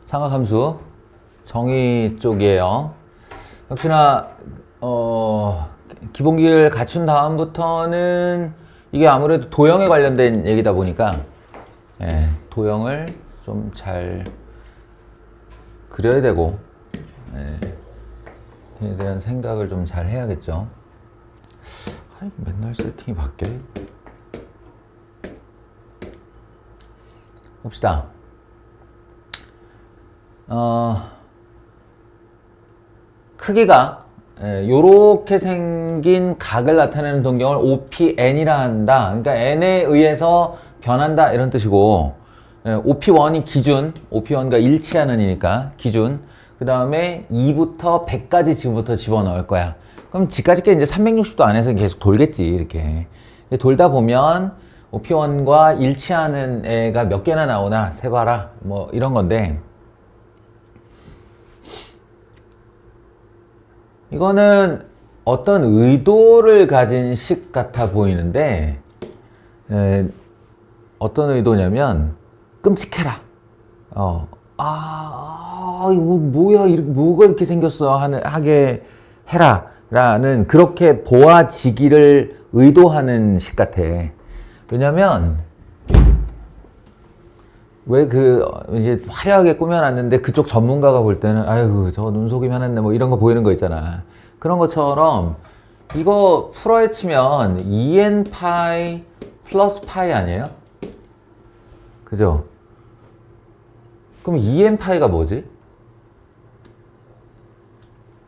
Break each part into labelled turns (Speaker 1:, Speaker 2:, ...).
Speaker 1: 삼각함수 정의 쪽이에요. 역시나 기본기를 갖춘 다음부터는 이게 아무래도 도형에 관련된 얘기다 보니까 도형을 좀 잘 그려야 되고 에 대한 생각을 좀 잘 해야겠죠. 아니, 맨날 세팅이 바뀌어. 봅시다. 크기가 요렇게 생긴 각을 나타내는 동경을 OPN이라 한다. 그러니까 N에 의해서 변한다 이런 뜻이고, OP1이 기준, OP1과 일치하는 이니까 기준. 그 다음에 2부터 100까지 지금부터 집어넣을 거야. 그럼 지까지 게 이제 360도 안에서 계속 돌겠지, 이렇게. 근데 돌다 보면 OP1과 일치하는 애가 몇 개나 나오나 세봐라, 뭐 이런 건데, 이거는 어떤 의도를 가진 식 같아 보이는데, 어떤 의도냐면 끔찍해라. 이거 뭐야, 뭐가 이렇게 생겼어 하게 해라 라는, 그렇게 보아지기를 의도하는 식 같아. 왜냐면 왜 이제 화려하게 꾸며놨는데 그쪽 전문가가 볼 때는 아이고 저 눈속임 해놨네 뭐 이런 거 보이는 거 있잖아. 그런 것처럼 이거 풀어헤치면 2n 파이 플러스 파이 아니에요? 그죠? 그럼 2n 파이가 뭐지?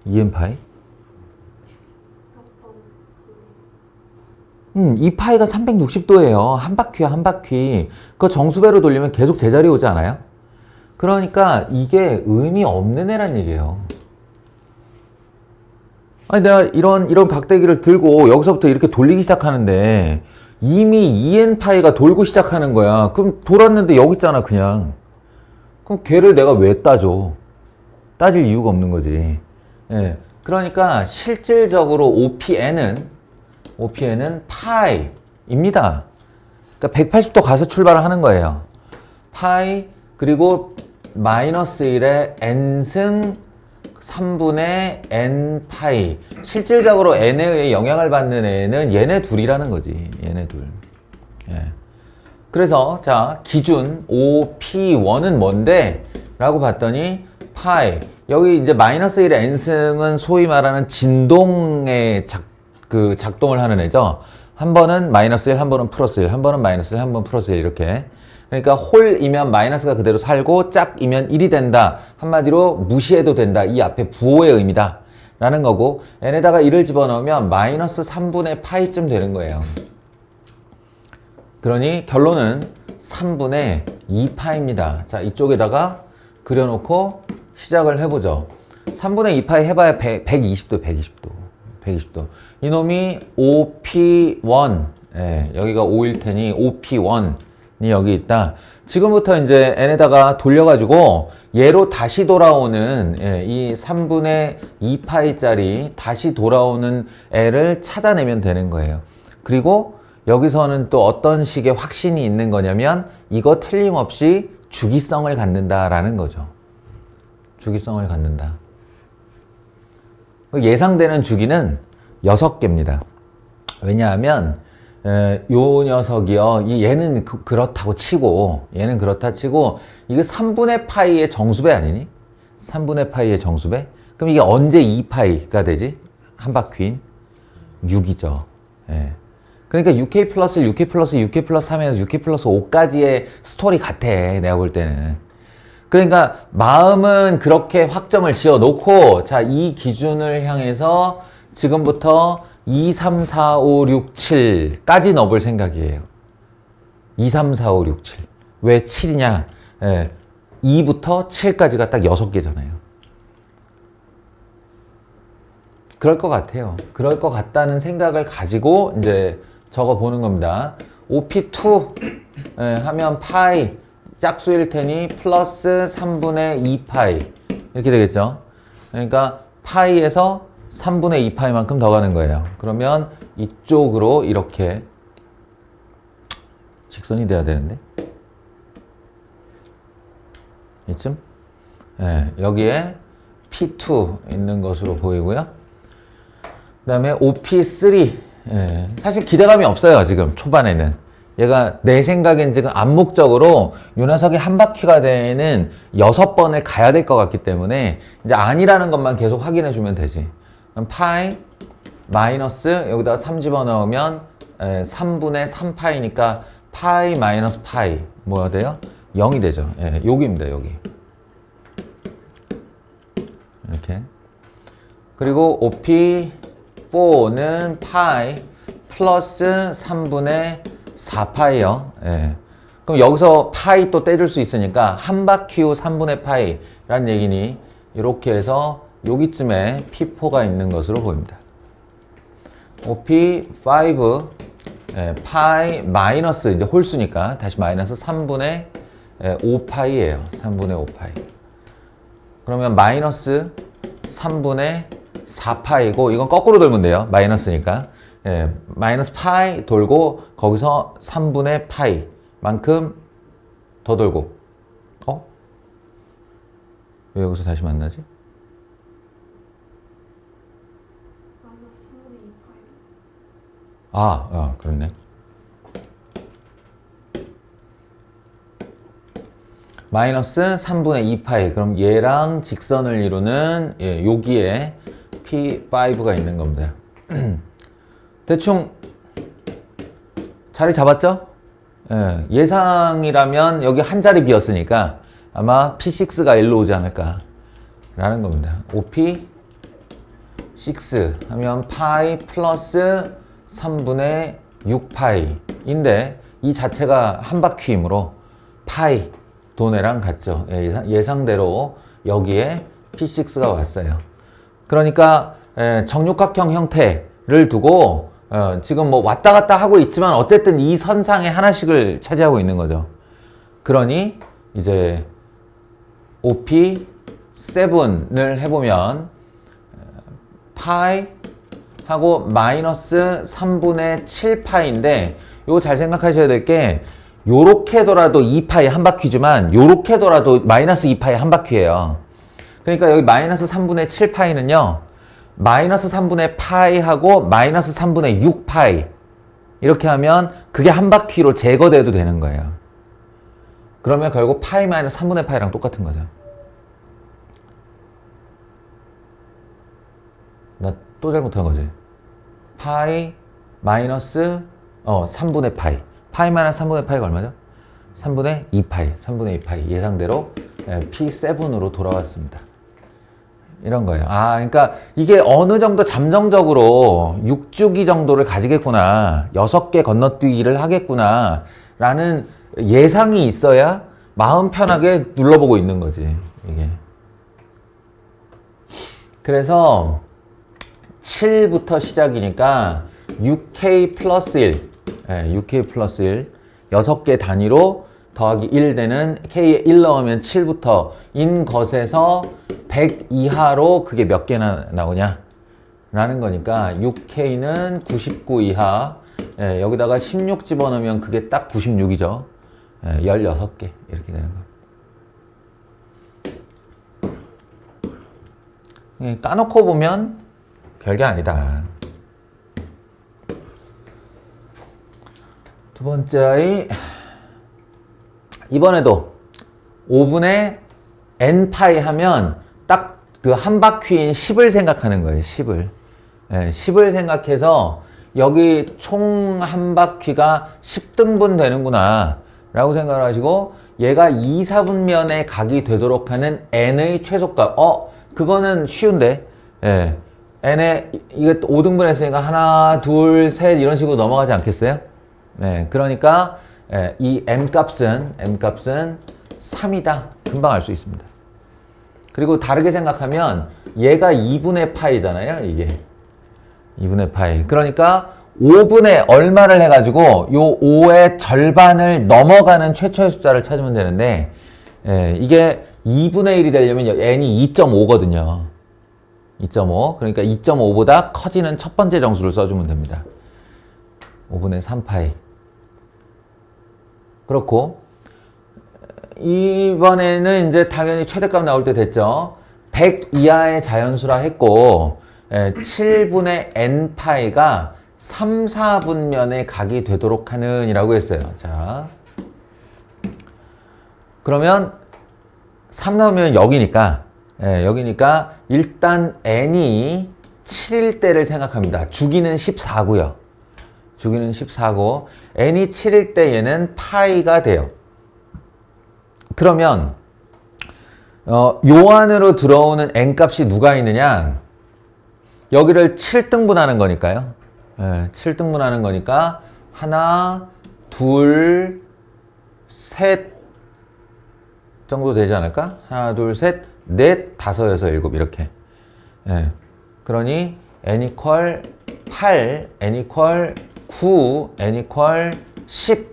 Speaker 1: 2n 파이? 이 파이가 360도예요. 한 바퀴야, 한 바퀴. 그거 정수배로 돌리면 계속 제자리 오지 않아요? 그러니까 이게 의미 없는 애란 얘기예요. 아니, 내가 이런 각대기를 들고 여기서부터 이렇게 돌리기 시작하는데 이미 2n 파이가 돌고 시작하는 거야. 그럼 돌았는데 여기 있잖아, 그냥. 그럼 걔를 내가 왜 따져? 따질 이유가 없는 거지. 예. 그러니까 실질적으로 OPN은 파이입니다. 그러니까 180도 가서 출발을 하는 거예요. 파이, 그리고 마이너스 1의 n승 3분의 n 파이. 실질적으로 n에 의해 영향을 받는 애는 얘네 둘이라는 거지. 얘네 둘. 예. 그래서 자, 기준 OP1은 뭔데? 라고 봤더니 파이. 여기 이제 마이너스 1의 n승은 소위 말하는 진동의 작동을 하는 애죠. 한 번은 마이너스 1, 한 번은 플러스 1, 한 번은 마이너스 1, 한 번은 플러스 1 이렇게. 그러니까 홀이면 마이너스가 그대로 살고 짝이면 1이 된다. 한마디로 무시해도 된다. 이 앞에 부호의 의미다. 라는 거고, n에다가 1을 집어넣으면 마이너스 3분의 파이쯤 되는 거예요. 그러니 결론은 3분의 2파입니다. 자, 이쪽에다가 그려놓고 시작을 해보죠. 3분의 2파이 해봐야 120도, 120도. 이놈이 OP1, 여기가 5일 테니 OP1이 여기 있다. 지금부터 이제 n에다가 돌려가지고 얘로 다시 돌아오는 이 3분의 2파이짜리 다시 돌아오는 애를 찾아내면 되는 거예요. 그리고 여기서는 또 어떤 식의 확신이 있는 거냐면 이거 틀림없이 주기성을 갖는다라는 거죠. 주기성을 갖는다. 예상되는 주기는 6개입니다. 왜냐하면 요 녀석이요. 얘는 그렇다고 치고 얘는 그렇다 치고 이거 3분의 파이의 정수배 아니니? 3분의 파이의 정수배? 그럼 이게 언제 2파이가 되지? 한 바퀴인 6이죠. 예. 그러니까 6K 플러스 1, 6K 플러스 2, 6K 플러스 3에서 6K 플러스 5까지의 스토리 같아. 내가 볼 때는. 그러니까 마음은 그렇게 확정을 지어 놓고 자, 이 기준을 향해서 지금부터 2, 3, 4, 5, 6, 7까지 넣어볼 생각이에요. 2, 3, 4, 5, 6, 7. 왜 7이냐? 2부터 7까지가 딱 6개잖아요. 그럴 것 같아요. 그럴 것 같다는 생각을 가지고 이제 적어 보는 겁니다. OP2 하면 파이 짝수일 테니 플러스 3분의 2파이 이렇게 되겠죠. 그러니까 파이에서 3분의 2파이만큼 더 가는 거예요. 그러면 이쪽으로 이렇게 직선이 돼야 되는데 이쯤? 예, 여기에 P2 있는 것으로 보이고요. 그 다음에 OP3. 예, 사실 기대감이 없어요, 지금 초반에는. 얘가 내 생각엔 지금 암묵적으로 요 녀석이 한 바퀴가 되는 6번을 가야 될 것 같기 때문에 이제 아니라는 것만 계속 확인해 주면 되지. 그럼 파이 마이너스 여기다가 3 집어넣으면 3분의 3파이니까 파이 마이너스 파이 뭐가 돼요? 0이 되죠. 예, 여기입니다, 여기. 이렇게. 그리고 OP4는 파이 플러스 3분의 4파이요. 예. 그럼 여기서 파이 또 떼줄 수 있으니까 한 바퀴 후 3분의 파이라는 얘기니 이렇게 해서 여기쯤에 P4가 있는 것으로 보입니다. OP5 예, 파이 마이너스 이제 홀수니까 다시 마이너스 3분의 5파이예요. 3분의 5파이. 그러면 마이너스 3분의 4파이고 이건 거꾸로 돌면 돼요. 마이너스니까. 예, 마이너스 파이 돌고 거기서 3분의 파이만큼 더 돌고 왜 여기서 다시 만나지?
Speaker 2: 마이너스 3분의 2파이.
Speaker 1: 그렇네. 마이너스 3분의 2파이. 그럼 얘랑 직선을 이루는 여기에 P5가 있는 겁니다. 대충 자리 잡았죠? 예상이라면 여기 한 자리 비었으니까 아마 P6가 일로 오지 않을까 라는 겁니다. OP6 하면 파이 플러스 3분의 6파이인데 이 자체가 한 바퀴이므로 파이 도네랑 같죠. 예상대로 여기에 P6가 왔어요. 그러니까 정육각형 형태를 두고 지금 뭐 왔다 갔다 하고 있지만 어쨌든 이 선상에 하나씩을 차지하고 있는 거죠. 그러니 이제 OP7을 해보면 파이 하고 마이너스 3분의 7파이인데 이거 잘 생각하셔야 될 게 요렇게 돌아도 2파이 한 바퀴지만 요렇게 돌아도 마이너스 2파이 한 바퀴예요. 그러니까 여기 마이너스 3분의 7파이는요 마이너스 3분의 파이하고 마이너스 3분의 6파이 이렇게 하면 그게 한 바퀴로 제거돼도 되는 거예요. 그러면 결국 파이 마이너스 3분의 파이랑 똑같은 거죠. 나 또 잘못한 거지. 파이 마이너스 3분의 파이. 파이 마이너스 3분의 파이가 얼마죠? 3분의 2파이. 3분의 2파이. 예상대로 P7으로 돌아왔습니다. 이런 거예요. 그러니까 이게 어느 정도 잠정적으로 6주기 정도를 가지겠구나. 6개 건너뛰기를 하겠구나. 라는 예상이 있어야 마음 편하게 눌러보고 있는 거지. 이게. 그래서 7부터 시작이니까 6K 플러스 1. 6K 플러스 1. 6개 단위로 더하기 1 되는 K에 1 넣으면 7부터 인 것에서 100 이하로 그게 몇 개나 나오냐 라는 거니까 6K는 99 이하 여기다가 16 집어넣으면 그게 딱 96이죠. 16개 이렇게 되는 거. 까놓고 보면 별게 아니다. 두 번째 아이 이번에도 5분의 n파이 하면 딱 그 한 바퀴인 10을 생각하는 거예요. 10을. 10을 생각해서 여기 총 한 바퀴가 10등분 되는구나 라고 생각을 하시고 얘가 2, 4분면에 각이 되도록 하는 n의 최소값. 그거는 쉬운데. n에 이거 5등분 했으니까 하나, 둘, 셋 이런 식으로 넘어가지 않겠어요? 그러니까 이 m값은 3이다. 금방 알 수 있습니다. 그리고 다르게 생각하면 얘가 2분의 파이잖아요. 이게 2분의 파이. 그러니까 5분의 얼마를 해가지고 요 5의 절반을 넘어가는 최초의 숫자를 찾으면 되는데 이게 2분의 1이 되려면 n이 2.5거든요. 2.5. 그러니까 2.5보다 커지는 첫 번째 정수를 써주면 됩니다. 5분의 3파이. 그렇고 이번에는 이제 당연히 최대값 나올 때 됐죠. 100 이하의 자연수라 했고 7분의 n파이가 3, 4분면에 각이 되도록 하는 이라고 했어요. 자, 그러면 3 나오면 여기니까 여기니까 일단 n이 7일 때를 생각합니다. 주기는 14고요. 주기는 14고 n이 7일 때 얘는 파이가 돼요. 그러면 요 안으로 들어오는 n값이 누가 있느냐? 여기를 7등분하는 거니까요. 7등분하는 거니까 하나, 둘, 셋 정도 되지 않을까? 하나, 둘, 셋, 넷, 다섯, 여섯, 일곱 이렇게. 그러니 n 이퀄 8, n 이퀄 9, n 이퀄 10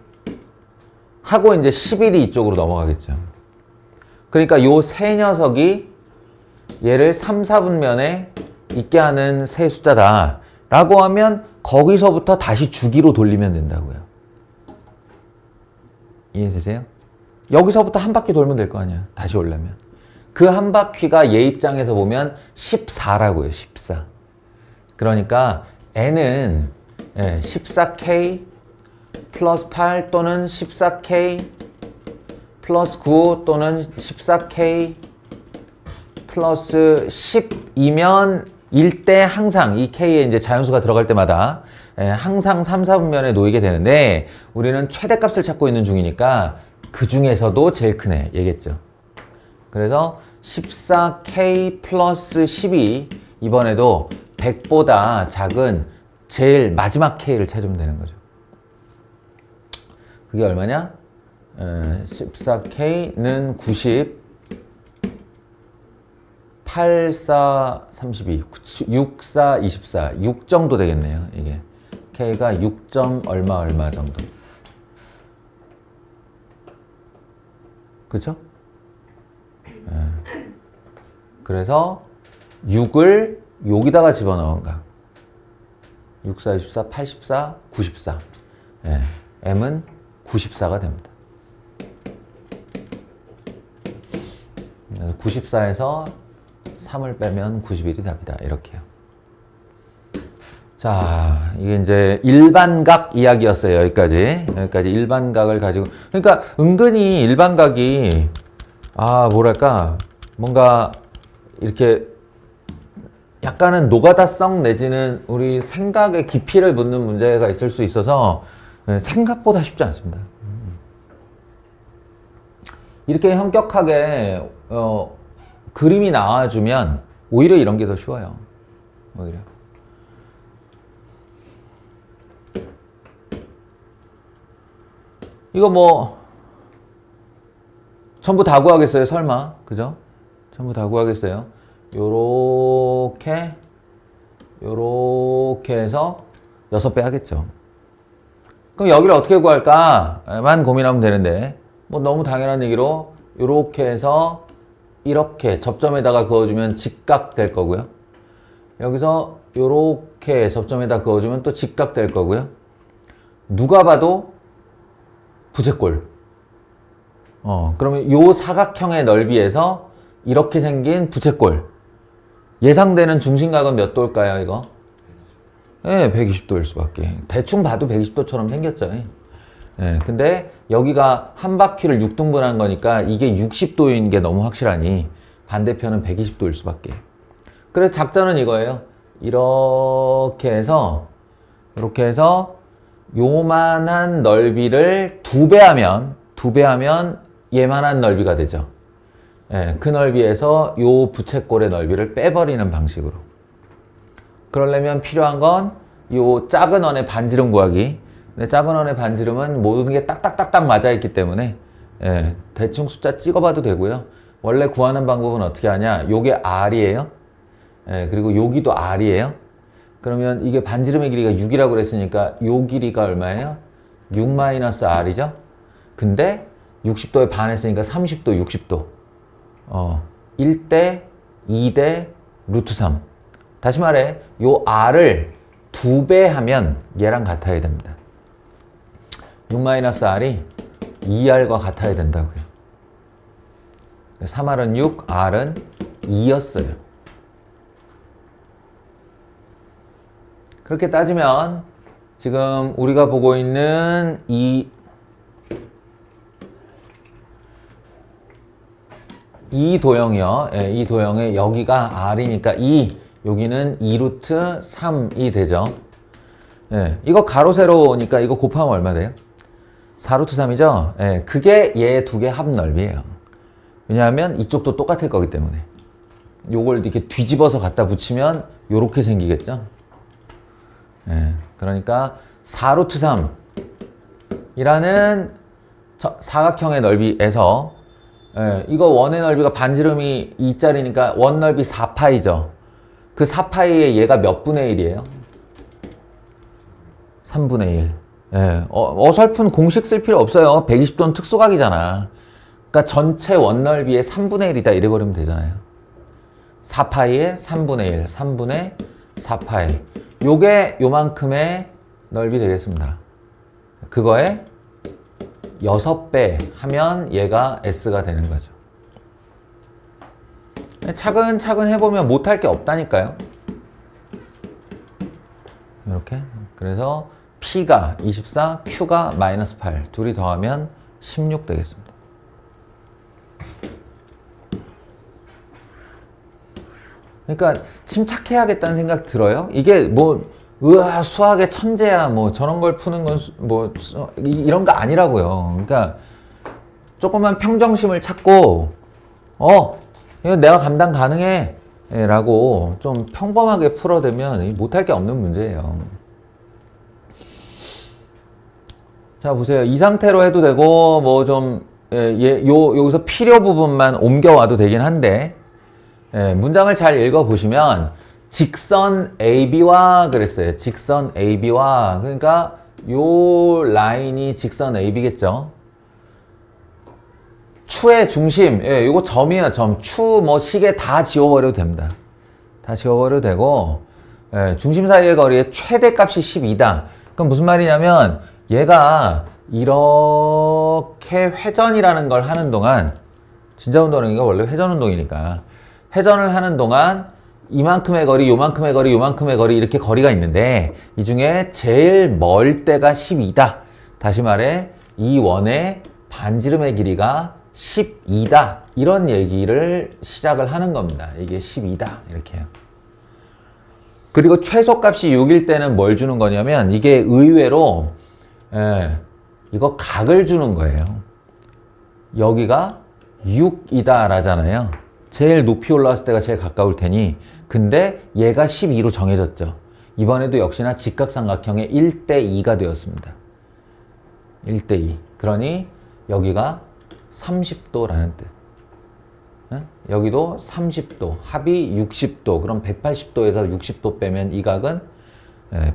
Speaker 1: 하고 이제 11이 이쪽으로 넘어가겠죠. 그러니까 요 세 녀석이 얘를 3, 4분면에 있게 하는 세 숫자다 라고 하면 거기서부터 다시 주기로 돌리면 된다고요. 이해되세요? 여기서부터 한 바퀴 돌면 될 거 아니야. 다시 오려면. 그 한 바퀴가 얘 입장에서 보면 14라고요. 14. 그러니까 n은 14k 플러스 8 또는 14k 플러스 9 또는 14k 플러스 10이면 일대 항상 이 k에 이제 자연수가 들어갈 때마다 항상 3, 4분면에 놓이게 되는데 우리는 최대값을 찾고 있는 중이니까 그 중에서도 제일 큰 애 얘기했죠. 그래서 14k 플러스 10이 이번에도 100보다 작은 제일 마지막 k를 찾으면 되는 거죠. 그게 얼마냐? 14k는 90, 8, 4, 32, 6, 4, 24, 6 정도 되겠네요. 이게 k가 6. 얼마 정도. 그쵸? 그래서 6을 여기다가 집어넣은가. 6, 4, 24, 84, 94. m은 94가 됩니다. 94에서 3을 빼면 91이 답이다. 이렇게요. 자, 이게 이제 일반각 이야기였어요. 여기까지 일반각을 가지고. 그러니까 은근히 일반각이 뭐랄까 뭔가 이렇게 약간은 노가다성 내지는 우리 생각의 깊이를 묻는 문제가 있을 수 있어서 생각보다 쉽지 않습니다. 이렇게 현격하게 그림이 나와주면 오히려 이런 게 더 쉬워요. 오히려. 이거 뭐 전부 다 구하겠어요? 설마. 그죠? 전부 다 구하겠어요? 요렇게 해서 6배 하겠죠. 그럼 여기를 어떻게 구할까?만 고민하면 되는데 뭐 너무 당연한 얘기로 요렇게 해서 이렇게 접점에다가 그어주면 직각 될 거고요. 여기서 요렇게 접점에다 그어주면 또 직각 될 거고요. 누가 봐도 부채꼴. 그러면 요 사각형의 넓이에서 이렇게 생긴 부채꼴. 예상되는 중심각은 몇 도일까요, 이거? 120도일 수밖에. 대충 봐도 120도처럼 생겼죠. 근데 여기가 한 바퀴를 6등분한 거니까 이게 60도인 게 너무 확실하니 반대편은 120도일 수밖에. 그래서 작전은 이거예요. 이렇게 해서 요만한 넓이를 2배 하면 얘만한 넓이가 되죠. 그 넓이에서 요 부채꼴의 넓이를 빼버리는 방식으로. 그러려면 필요한 건 요 작은 원의 반지름 구하기. 근데 작은 원의 반지름은 모든 게 딱딱딱딱 맞아 있기 때문에 대충 숫자 찍어봐도 되고요. 원래 구하는 방법은 어떻게 하냐? 요게 R이에요. 그리고 여기도 R이에요. 그러면 이게 반지름의 길이가 6이라고 그랬으니까 요 길이가 얼마예요? 6-R이죠. 근데 60도에 반했으니까 30도, 60도. 1대 2대 루트 3. 다시 말해, 요 R을 2배 하면 얘랑 같아야 됩니다. 6-R이 2R과 같아야 된다고요. 3R은 6, R은 2였어요. 그렇게 따지면 지금 우리가 보고 있는 이 도형이요. 예, 이 도형의 여기가 R이니까 여기는 2루트 3이 되죠. 예, 이거 가로 세로니까 이거 곱하면 얼마 돼요? 4루트 3이죠? 예, 그게 얘 두 개 합 넓이에요. 왜냐하면 이쪽도 똑같을 거기 때문에. 요걸 이렇게 뒤집어서 갖다 붙이면 요렇게 생기겠죠? 예, 그러니까 4루트 3이라는 사각형의 넓이에서 예, 이거 원의 넓이가 반지름이 2짜리니까 원 넓이 4파이죠. 그 4파이에 얘가 몇 분의 1이에요? 3분의 1. 예, 어설픈 공식 쓸 필요 없어요. 120도는 특수각이잖아. 그러니까 전체 원 넓이의 3분의 1이다 이래버리면 되잖아요. 4파이의 3분의 1, 3분의 4파이. 요게 요만큼의 넓이 되겠습니다. 그거에 6배 하면 얘가 S가 되는 거죠. 차근차근 해보면 못할 게 없다니까요. 이렇게. 그래서 P가 24, Q가 마이너스 8. 둘이 더하면 16 되겠습니다. 그러니까 침착해야겠다는 생각 들어요. 이게 뭐 으아 수학의 천재야 뭐 저런 걸 푸는 건 뭐 이런 거 아니라고요. 그러니까 조금만 평정심을 찾고 이거 내가 감당 가능해 라고 좀 평범하게 풀어대면 못할 게 없는 문제예요. 자 보세요. 이 상태로 해도 되고 뭐 좀 여기서 필요 부분만 옮겨와도 되긴 한데 문장을 잘 읽어보시면 직선 AB와 그랬어요. 직선 AB와 그러니까 요 라인이 직선 AB겠죠. 추의 중심, 요거 점이에요. 점. 추, 뭐 시계 다 지워버려도 됩니다. 다 지워버려도 되고 중심 사이의 거리의 최대값이 12다. 그럼 무슨 말이냐면 얘가 이렇게 회전이라는 걸 하는 동안 진짜 운동은 이거 원래 회전 운동이니까 회전을 하는 동안 이만큼의 거리, 요만큼의 거리, 요만큼의 거리 이렇게 거리가 있는데 이 중에 제일 멀 때가 12다. 다시 말해 이 원의 반지름의 길이가 12다. 이런 얘기를 시작을 하는 겁니다. 이게 12다. 이렇게요. 그리고 최소값이 6일 때는 뭘 주는 거냐면 이게 의외로 이거 각을 주는 거예요. 여기가 6이다 라잖아요. 제일 높이 올라왔을 때가 제일 가까울 테니 근데 얘가 12로 정해졌죠. 이번에도 역시나 직각삼각형의 1대2가 되었습니다. 1대2. 그러니 여기가 30도라는 뜻. 여기도 30도, 합이 60도. 그럼 180도에서 60도 빼면 이 각은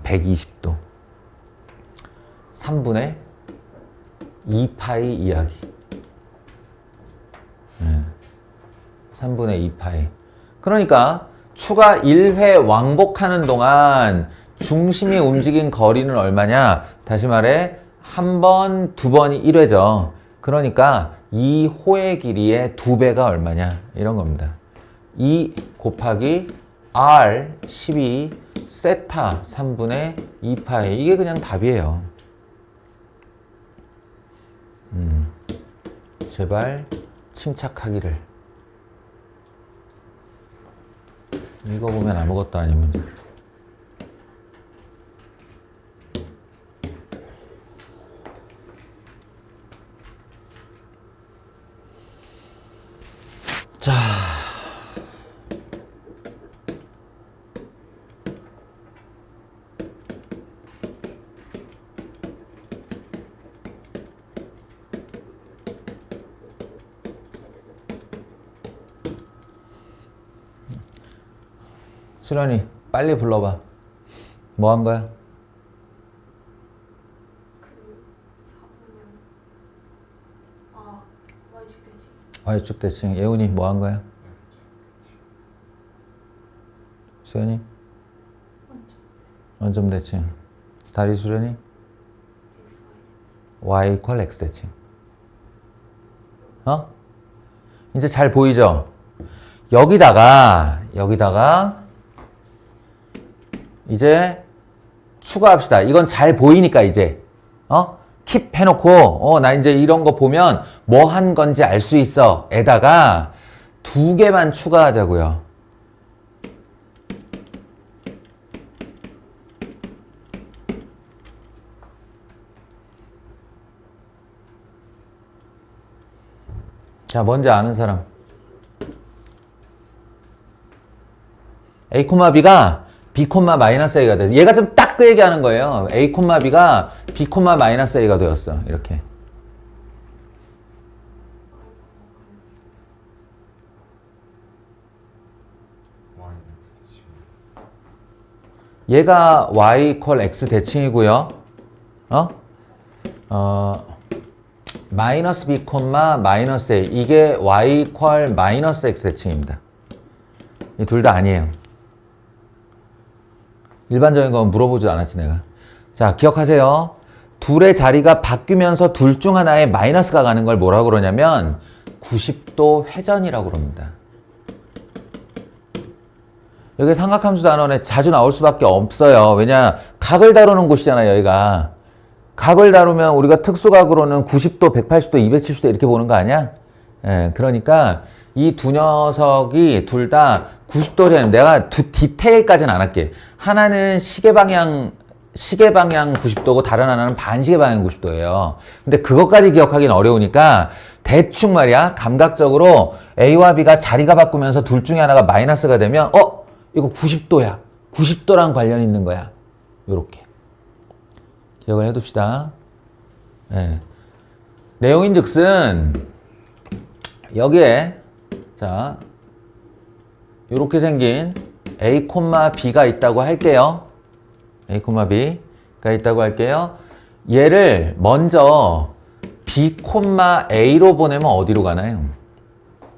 Speaker 1: 120도. 3분의 2파이 이야기. 3분의 2파이. 그러니까 추가 1회 왕복하는 동안 중심이 움직인 거리는 얼마냐? 다시 말해 한 번, 두 번이 1회죠. 그러니까 이 호의 길이의 2배가 얼마냐? 이런 겁니다. 2 곱하기 R 12 세타 3분의 2파이. 이게 그냥 답이에요. 제발 침착하기를. 이거 보면 아무것도 아닌 문제. 자. 수련이 빨리 불러봐. 뭐 한 거야? Y축 대칭. 예훈이 뭐 한 거야? 수현이? 원점 대칭. 다리 수련이? Y 이퀄 X 대칭. 이제 잘 보이죠? 여기다가 이제 추가합시다. 이건 잘 보이니까 이제 킵 해놓고 나 이제 이런 거 보면 뭐 한 건지 알 수 있어. 에다가 2개만 추가하자고요. 자, 뭔지 아는 사람. A, B가 B, 마이너스 A가 돼서 얘가 좀 딱 그 얘기하는 거예요. A, B가 B, 마이너스 A가 되었어. 이렇게. 얘가 y x 대칭이고요. 마이너스 b, 마이너스 a 이게 y 마이너스 x 대칭입니다. 이 둘 다 아니에요. 일반적인 건 물어보지도 않았지 내가. 자, 기억하세요. 둘의 자리가 바뀌면서 둘 중 하나에 마이너스가 가는 걸 뭐라고 그러냐면 90도 회전이라고 그럽니다. 여기 삼각함수 단원에 자주 나올 수밖에 없어요. 왜냐, 각을 다루는 곳이잖아요, 여기가. 각을 다루면 우리가 특수각으로는 90도, 180도, 270도 이렇게 보는 거 아니야? 예, 그러니까 이 두 녀석이 둘 다 90도는 내가 디테일까지는 안 할게. 하나는 시계 방향 90도고 다른 하나는 반시계 방향 90도예요. 근데 그것까지 기억하기는 어려우니까 대충 말이야. 감각적으로 A와 B가 자리가 바꾸면서 둘 중에 하나가 마이너스가 되면 이거 90도야. 90도랑 관련이 있는 거야. 요렇게. 기억을 해둡시다. 네. 내용인 즉슨 여기에 자 요렇게 생긴 A, B가 있다고 할게요. A, B가 있다고 할게요. 얘를 먼저 B, A로 보내면 어디로 가나요?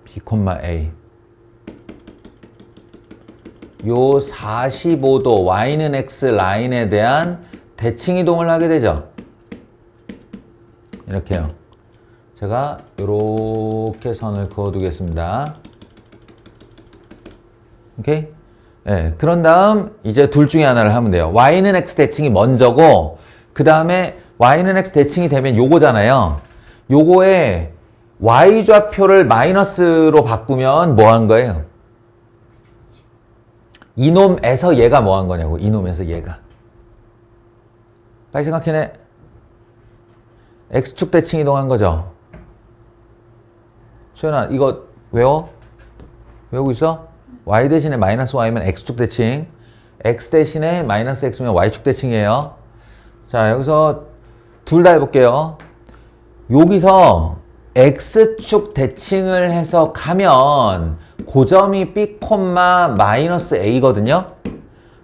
Speaker 1: B, A. 요 45도 y는 x 라인에 대한 대칭 이동을 하게 되죠. 이렇게요. 제가 이렇게 선을 그어두겠습니다. 오케이? 네, 그런 다음 이제 둘 중에 하나를 하면 돼요. y는 x 대칭이 먼저고 그 다음에 y는 x 대칭이 되면 요거잖아요. 요거에 y좌표를 마이너스로 바꾸면 뭐 한 거예요? 이놈에서 얘가 뭐 한 거냐고. 이놈에서 얘가. 빨리 생각해내. X축 대칭 이동한 거죠. 소연아, 이거 외워? 외우고 있어? Y 대신에 마이너스 Y면 X축 대칭. X 대신에 마이너스 X면 Y축 대칭이에요. 자, 여기서 둘 다 해볼게요. 여기서 X축 대칭을 해서 가면 고점이 B, 마이너스 A거든요.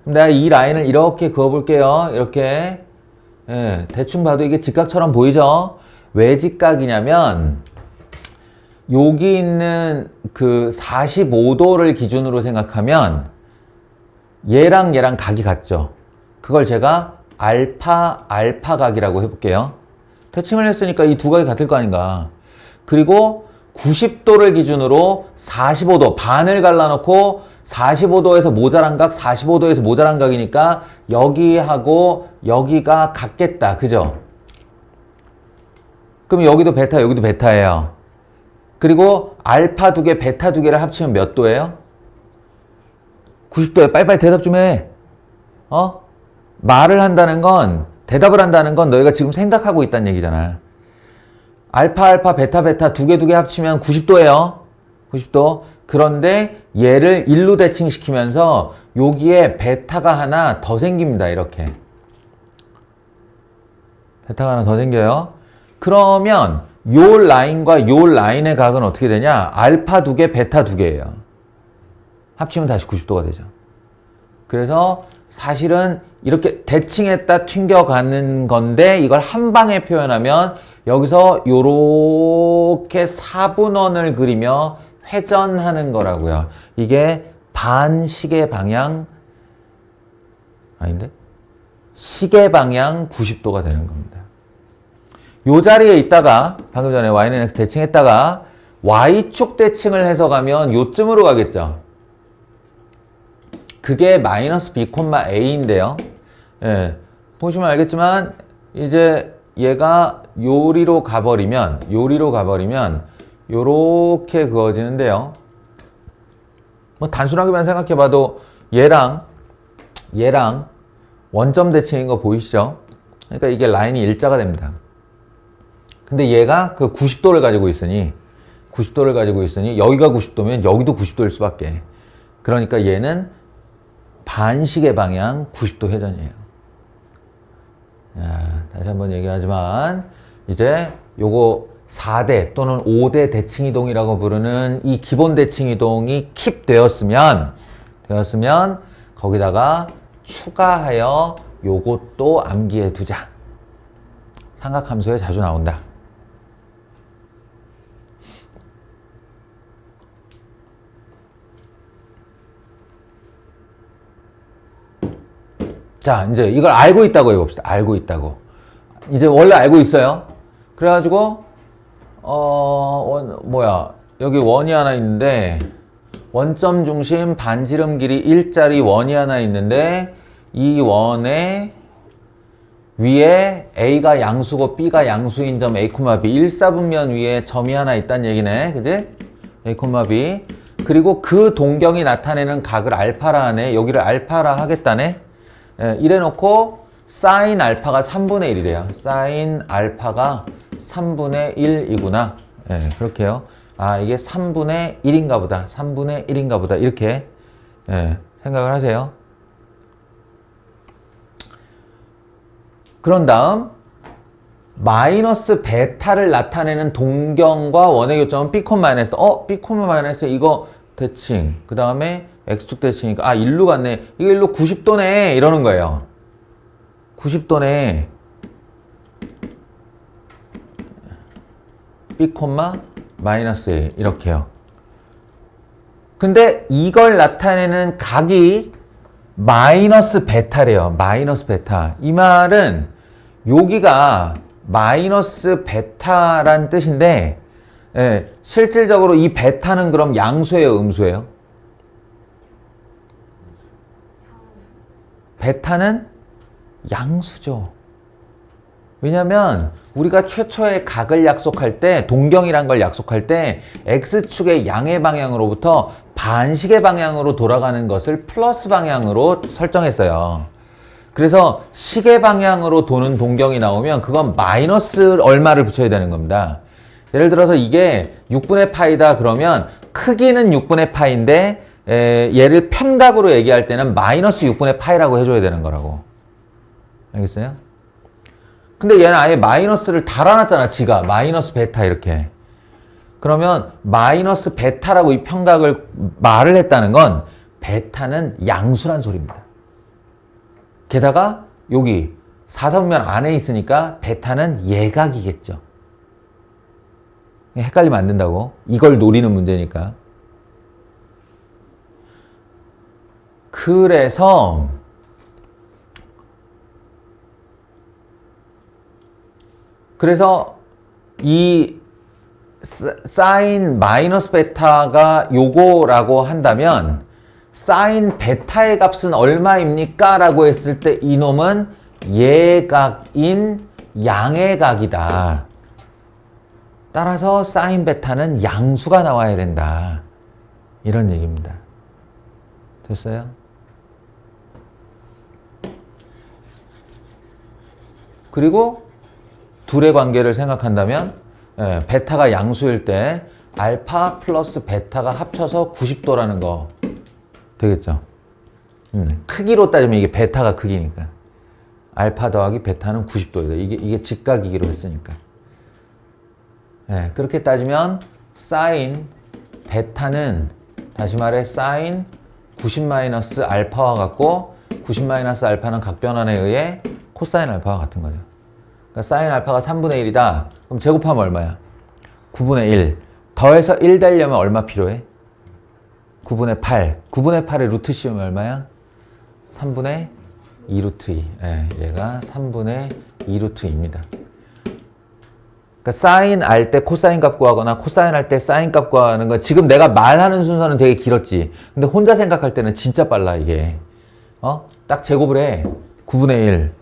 Speaker 1: 그럼 내가 이 라인을 이렇게 그어볼게요. 이렇게. 예, 대충 봐도 이게 직각처럼 보이죠? 왜 직각이냐면 여기 있는 그 45도를 기준으로 생각하면 얘랑 각이 같죠? 그걸 제가 알파 각이라고 해볼게요. 대칭을 했으니까 이 두 각이 같을 거 아닌가. 그리고 90도를 기준으로 45도, 반을 갈라놓고 45도에서 모자란 각, 45도에서 모자란 각이니까 여기하고 여기가 같겠다. 그죠? 그럼 여기도 베타, 여기도 베타예요. 그리고 알파 두 개, 베타 두 개를 합치면 몇 도예요? 90도에 빨리빨리 대답 좀 해. 말을 한다는 건, 대답을 한다는 건 너희가 지금 생각하고 있다는 얘기잖아. 알파, 베타 두 개 합치면 90도예요. 90도. 그런데 얘를 1로 대칭시키면서 여기에 베타가 하나 더 생깁니다. 이렇게. 베타가 하나 더 생겨요. 그러면 요 라인과 요 라인의 각은 어떻게 되냐? 알파 두 개, 베타 두 개예요. 합치면 다시 90도가 되죠. 그래서 사실은 이렇게 대칭했다 튕겨가는 건데 이걸 한 방에 표현하면 여기서 요렇게 사분원을 그리며 회전하는 거라고요. 이게 반시계 방향 아닌데? 시계 방향 90도가 되는 겁니다. 요 자리에 있다가 방금 전에 y는 x 대칭했다가 y축 대칭을 해서 가면 요쯤으로 가겠죠. 그게 마이너스 b, a인데요. 예, 보시면 알겠지만 이제 얘가 요리로 가버리면 요렇게 그어지는데요. 뭐 단순하게만 생각해봐도 얘랑 원점 대칭인 거 보이시죠? 그러니까 이게 라인이 일자가 됩니다. 근데 얘가 그 90도를 가지고 있으니 여기가 90도면 여기도 90도일 수밖에. 그러니까 얘는 반시계 방향 90도 회전이에요. 야, 다시 한번 얘기하지만 이제 요거 4대 또는 5대 대칭이동이라고 부르는 이 기본 대칭이동이 킵 되었으면 거기다가 추가하여 요것도 암기해 두자. 삼각함수에 자주 나온다. 자, 이제 이걸 알고 있다고 해봅시다. 알고 있다고. 이제 원래 알고 있어요. 그래가지고, 여기 원이 하나 있는데, 원점 중심 반지름 길이 1짜리 원이 하나 있는데, 이 원의 위에 A가 양수고 B가 양수인 점 A, B. 일사분면 위에 점이 하나 있다는 얘기네. 그지? A, B. 그리고 그 동경이 나타내는 각을 알파라 하네. 여기를 알파라 하겠다네. 예, 이래놓고 사인 알파가 3분의 1이래요. 사인 알파가 3분의 1이구나. 예, 그렇게요. 아, 이게 3분의 1인가 보다. 3분의 1인가 보다. 이렇게 생각을 하세요. 그런 다음 마이너스 베타를 나타내는 동경과 원의 교점은 B, 마이너스. B, 마이너스 이거 대칭. 그 다음에 X축 대칭이니까 일로 갔네. 이거 일로 90도네. 이러는 거예요. 90도네. B, 마이너스 1 이렇게요. 근데 이걸 나타내는 각이 마이너스 베타래요. 마이너스 베타. 이 말은 여기가 마이너스 베타란 뜻인데 실질적으로 이 베타는 그럼 양수예요, 음수예요? 베타는 양수죠. 왜냐면 우리가 최초의 각을 약속할 때, 동경이란 걸 약속할 때 X축의 양의 방향으로부터 반시계 방향으로 돌아가는 것을 플러스 방향으로 설정했어요. 그래서 시계 방향으로 도는 동경이 나오면 그건 마이너스 얼마를 붙여야 되는 겁니다. 예를 들어서 이게 6분의 파이다 그러면 크기는 6분의 파인데 얘를 편각으로 얘기할 때는 마이너스 6분의 파이라고 해줘야 되는 거라고. 알겠어요? 근데 얘는 아예 마이너스를 달아놨잖아, 지가. 마이너스 베타 이렇게. 그러면 마이너스 베타라고 이 편각을 말을 했다는 건 베타는 양수란 소리입니다. 게다가 여기 사선면 안에 있으니까 베타는 예각이겠죠. 헷갈리면 안 된다고. 이걸 노리는 문제니까. 그래서 이 사인 마이너스 베타가 요거라고 한다면 사인 베타의 값은 얼마입니까? 라고 했을 때 이놈은 예각인 양의 각이다. 따라서 사인 베타는 양수가 나와야 된다. 이런 얘기입니다. 됐어요? 그리고 둘의 관계를 생각한다면 베타가 양수일 때 알파 플러스 베타가 합쳐서 90도라는 거 되겠죠. 크기로 따지면 이게 베타가 크기니까 알파 더하기 베타는 90도이다. 이게 직각이기로 했으니까. 그렇게 따지면 사인 베타는 다시 말해 사인 90 마이너스 알파와 같고 90 마이너스 알파는 각변환에 의해 코사인 알파와 같은 거죠. 그러니까 사인 알파가 3분의 1이다. 그럼 제곱하면 얼마야? 9분의 1. 더해서 1 되려면 얼마 필요해? 9분의 8. 9분의 8의 루트 씌우면 얼마야? 3분의 2 루트 2. 얘가 3분의 2 루트 2입니다. 그러니까 사인 알 때 코사인 값 구하거나 코사인 할 때 사인 값 구하는 건 지금 내가 말하는 순서는 되게 길었지. 근데 혼자 생각할 때는 진짜 빨라 이게. 딱 제곱을 해. 9분의 1.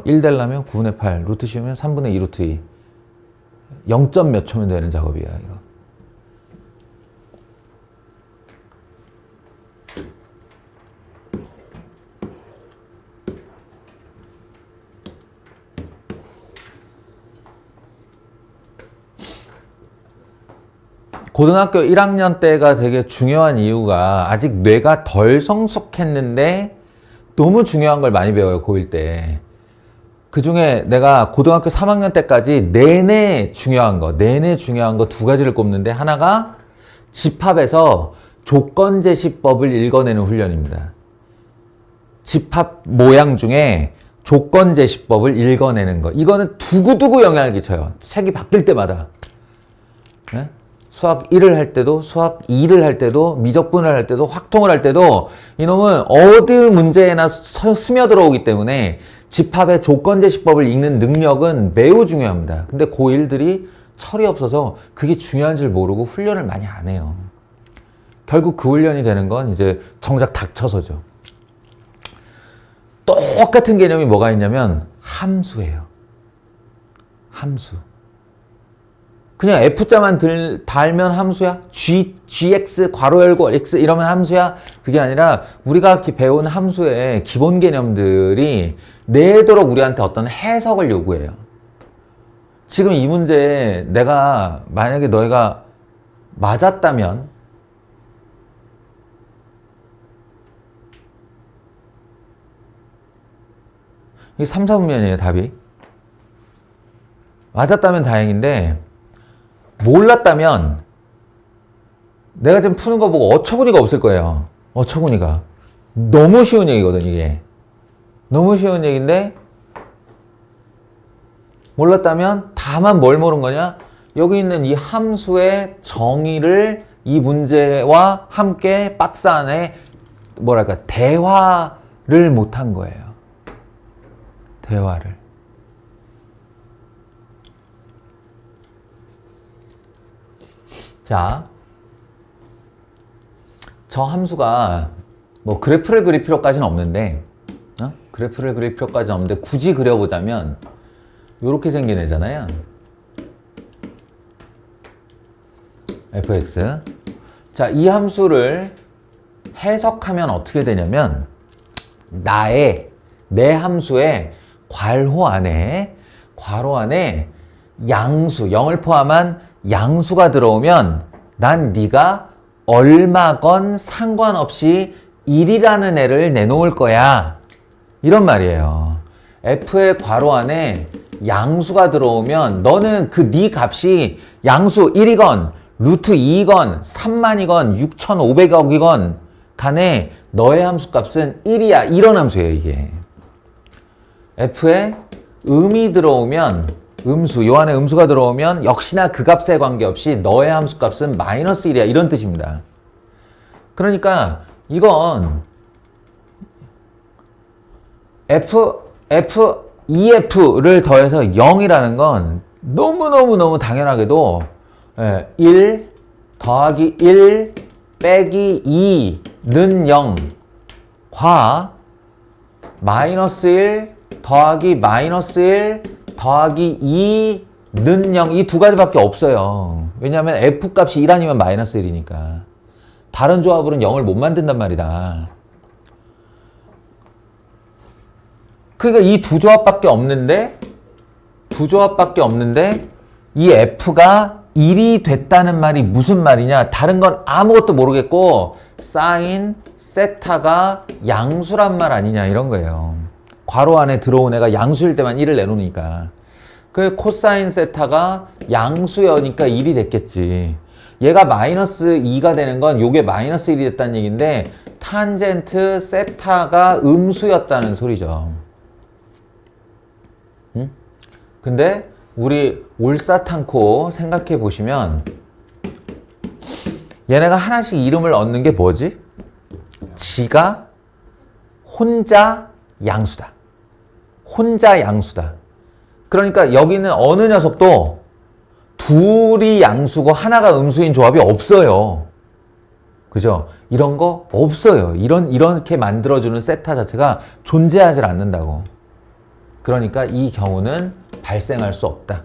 Speaker 1: 1 되려면 9분의 8. 루트 씌우면 3분의 2 루트 2. 0점 몇 초면 되는 작업이야 이거. 고등학교 1학년 때가 되게 중요한 이유가 아직 뇌가 덜 성숙했는데 너무 중요한 걸 많이 배워요, 고1 때. 그 중에 내가 고등학교 3학년 때까지 내내 중요한 거 두 가지를 꼽는데 하나가 집합에서 조건제시법을 읽어내는 훈련입니다. 집합 모양 중에 조건제시법을 읽어내는 거. 이거는 두고두고 영향을 끼쳐요. 책이 바뀔 때마다. 네? 수학 1을 할 때도 수학 2를 할 때도 미적분을 할 때도 확통을 할 때도 이놈은 어느 문제에나 스며들어오기 때문에 집합의 조건제시법을 읽는 능력은 매우 중요합니다. 근데 고1들이 철이 없어서 그게 중요한 줄 모르고 훈련을 많이 안 해요. 결국 그 훈련이 되는 건 이제 정작 닥쳐서죠. 똑같은 개념이 뭐가 있냐면 함수예요. 함수. 그냥 F자만 달면 함수야? gx 괄호 열고 x 이러면 함수야? 그게 아니라 우리가 배운 함수의 기본 개념들이 내도록 우리한테 어떤 해석을 요구해요. 지금 이 문제에 내가 만약에 너희가 맞았다면 이게 3, 4분면이에요 답이. 맞았다면 다행인데 몰랐다면 내가 지금 푸는 거 보고 어처구니가 없을 거예요. 어처구니가. 너무 쉬운 얘기거든 이게. 너무 쉬운 얘기인데 몰랐다면 다만 뭘 모르는 거냐? 여기 있는 이 함수의 정의를 이 문제와 함께 박스 안에 뭐랄까 대화를 못한 거예요. 대화를. 자, 저 함수가 뭐 그래프를 그릴 필요까지는 없는데 그래프를 그릴 필요까지는 없는데 굳이 그려보자면 이렇게 생긴 애잖아요. fx. 자, 이 함수를 해석하면 어떻게 되냐면 내 함수의 괄호 안에 양수, 0을 포함한 양수가 들어오면 난 네가 얼마건 상관없이 1이라는 애를 내놓을 거야. 이런 말이에요. f의 괄호 안에 양수가 들어오면 너는 그 네 값이 양수 1이건 루트 2이건 3만이건 6,500억이건 간에 너의 함수 값은 1이야. 이런 함수예요 이게. f에 음이 들어오면 요 안에 음수가 들어오면 역시나 그 값에 관계없이 너의 함수 값은 마이너스 1이야. 이런 뜻입니다. 그러니까 이건 EF를 더해서 0이라는 건 너무너무 당연하게도 1 더하기 1 빼기 2는 0 과 마이너스 1 더하기 마이너스 1 더하기 2는 0 이 두 가지밖에 없어요. 왜냐하면 F 값이 1 아니면 마이너스 1이니까. 다른 조합으로는 0을 못 만든단 말이다. 그러니까 이 두 조합밖에 없는데 이 F가 1이 됐다는 말이 무슨 말이냐? 다른 건 아무것도 모르겠고 사인 세타가 양수란 말 아니냐 이런 거예요. 괄호 안에 들어온 애가 양수일 때만 1을 내놓으니까. 그 코사인 세타가 양수여니까 1이 됐겠지. 얘가 마이너스 2가 되는 건 요게 마이너스 1이 됐다는 얘기인데 탄젠트 세타가 음수였다는 소리죠. 응? 근데 우리 올사탄코 생각해 보시면 얘네가 하나씩 이름을 얻는 게 뭐지? 지가 혼자 양수다. 혼자 양수다. 그러니까 여기는 어느 녀석도 둘이 양수고 하나가 음수인 조합이 없어요. 그죠? 이런 거 없어요. 이렇게 만들어주는 세타 자체가 존재하지 않는다고. 그러니까 이 경우는 발생할 수 없다.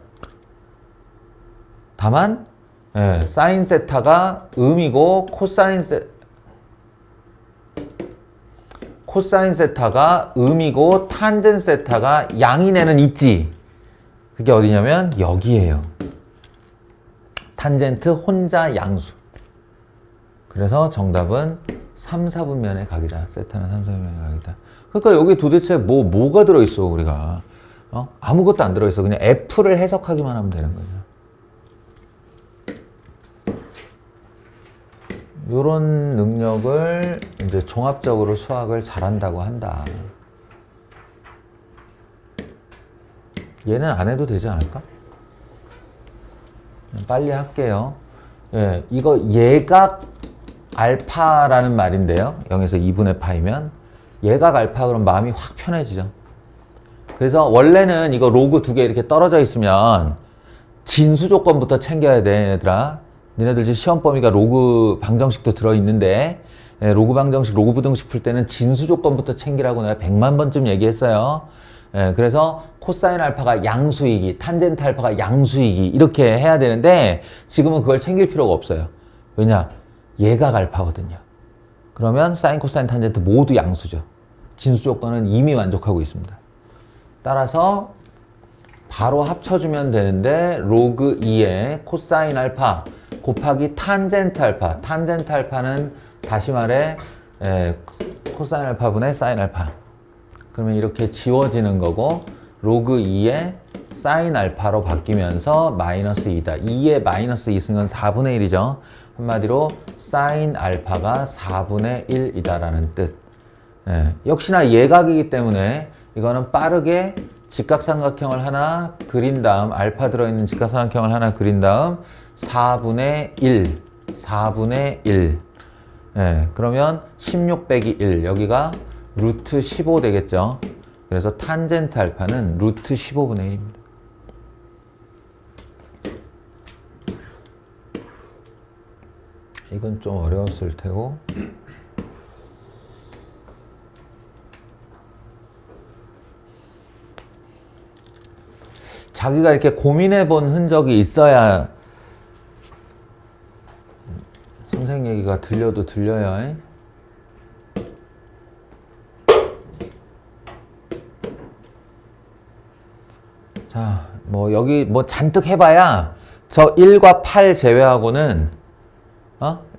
Speaker 1: 다만, 사인 세타가 음이고 코사인 세타가 음이고 탄젠 세타가 양인 애는 있지. 그게 어디냐면 여기에요. 탄젠트 혼자 양수. 그래서 정답은 3, 4분면의 각이다. 세타는 3, 4분면의 각이다. 그러니까 여기 도대체 뭐가 들어있어, 우리가. 아무것도 안 들어있어. 그냥 F를 해석하기만 하면 되는 거죠. 요런 능력을 이제 종합적으로 수학을 잘한다고 한다. 얘는 안 해도 되지 않을까? 빨리 할게요. 예, 이거 예각 알파라는 말인데요. 0에서 2분의 파이면 예각 알파 그럼 마음이 확 편해지죠. 그래서 원래는 이거 로그 두 개 이렇게 떨어져 있으면 진수 조건부터 챙겨야 돼, 얘들아. 니네들 지금 시험 범위가 로그 방정식도 들어있는데 로그 방정식, 로그 부등식 풀 때는 진수 조건부터 챙기라고 내가 100만 번쯤 얘기했어요. 그래서 코사인 알파가 양수이기, 탄젠트 알파가 양수이기 이렇게 해야 되는데 지금은 그걸 챙길 필요가 없어요. 왜냐? 예각 알파거든요. 그러면 사인, 코사인, 탄젠트 모두 양수죠. 진수 조건은 이미 만족하고 있습니다. 따라서 바로 합쳐주면 되는데 로그 2의 코사인 알파 곱하기 탄젠트 알파. 탄젠트 알파는 다시 말해 코사인 알파분의 사인 알파. 그러면 이렇게 지워지는 거고 로그 2의 사인 알파로 바뀌면서 마이너스 2다. 2의 마이너스 2승은 4분의 1이죠. 한마디로 사인 알파가 4분의 1이다라는 뜻. 역시나 예각이기 때문에 이거는 빠르게 직각삼각형을 하나 그린 다음 알파 들어있는 직각삼각형을 하나 그린 다음 4분의 1 그러면 16 빼기 1 여기가 루트 15 되겠죠. 그래서 탄젠트 알파는 루트 15분의 1입니다. 이건 좀 어려웠을 테고 자기가 이렇게 고민해 본 흔적이 있어야 선생 얘기가 들려도 들려요. 자, 뭐 여기 뭐 잔뜩 해봐야 저 1과 8 제외하고는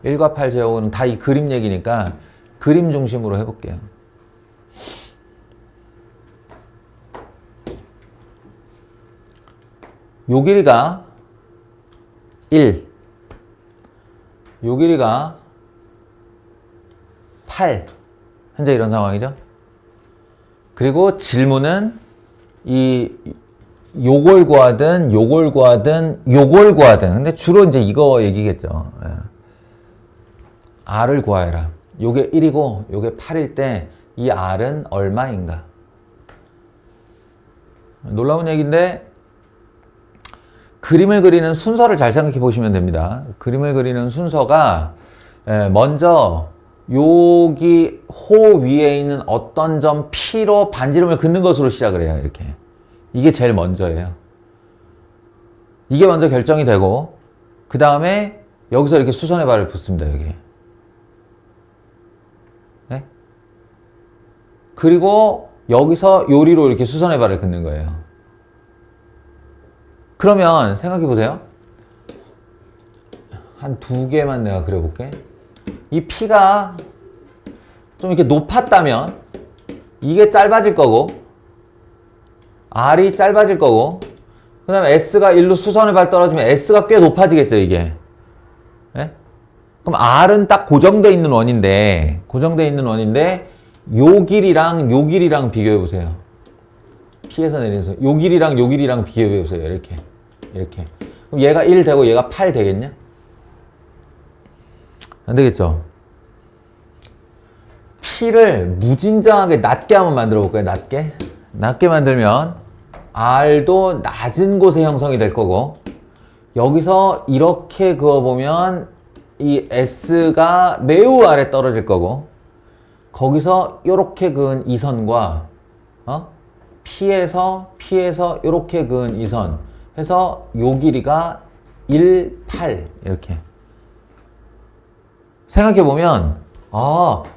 Speaker 1: 1과 8 제외하고는 다 이 그림 얘기니까 그림 중심으로 해볼게요. 요 길이가 1, 요 길이가 8. 현재 이런 상황이죠. 그리고 질문은 요걸 구하든 요걸 구하든 요걸 구하든 근데 주로 이제 이거 얘기겠죠. R을 구하여라. 요게 1이고 요게 8일 때 이 R은 얼마인가? 놀라운 얘기인데 그림을 그리는 순서를 잘 생각해 보시면 됩니다. 그림을 그리는 순서가 먼저 여기 호 위에 있는 어떤 점 P로 반지름을 긋는 것으로 시작을 해요. 이렇게. 이게 제일 먼저예요. 이게 먼저 결정이 되고 그 다음에 여기서 이렇게 수선의 발을 붙습니다. 여기. 네? 그리고 여기서 요리로 이렇게 수선의 발을 긋는 거예요. 그러면 생각해 보세요. 한 두 개만 내가 그려볼게. 이 P가 좀 이렇게 높았다면 이게 짧아질 거고 R이 짧아질 거고 그 다음에 S가 1로 수선의 발 떨어지면 S가 꽤 높아지겠죠 이게. 네? 그럼 R은 딱 고정되어 있는 원인데 요 길이랑 비교해 보세요. P에서 내리는 요 길이랑 비교해 보세요. 이렇게. 그럼 얘가 1 되고 얘가 8 되겠냐? 안 되겠죠. P를 무진장하게 낮게 한번 만들어 볼까요? 낮게 만들면 R도 낮은 곳에 형성이 될 거고 여기서 이렇게 그어보면 이 S가 매우 아래 떨어질 거고, 거기서 이렇게 그은 이 선과 P에서 이렇게 그은 이 선 해서 요 길이가 1, 8 이렇게 생각해보면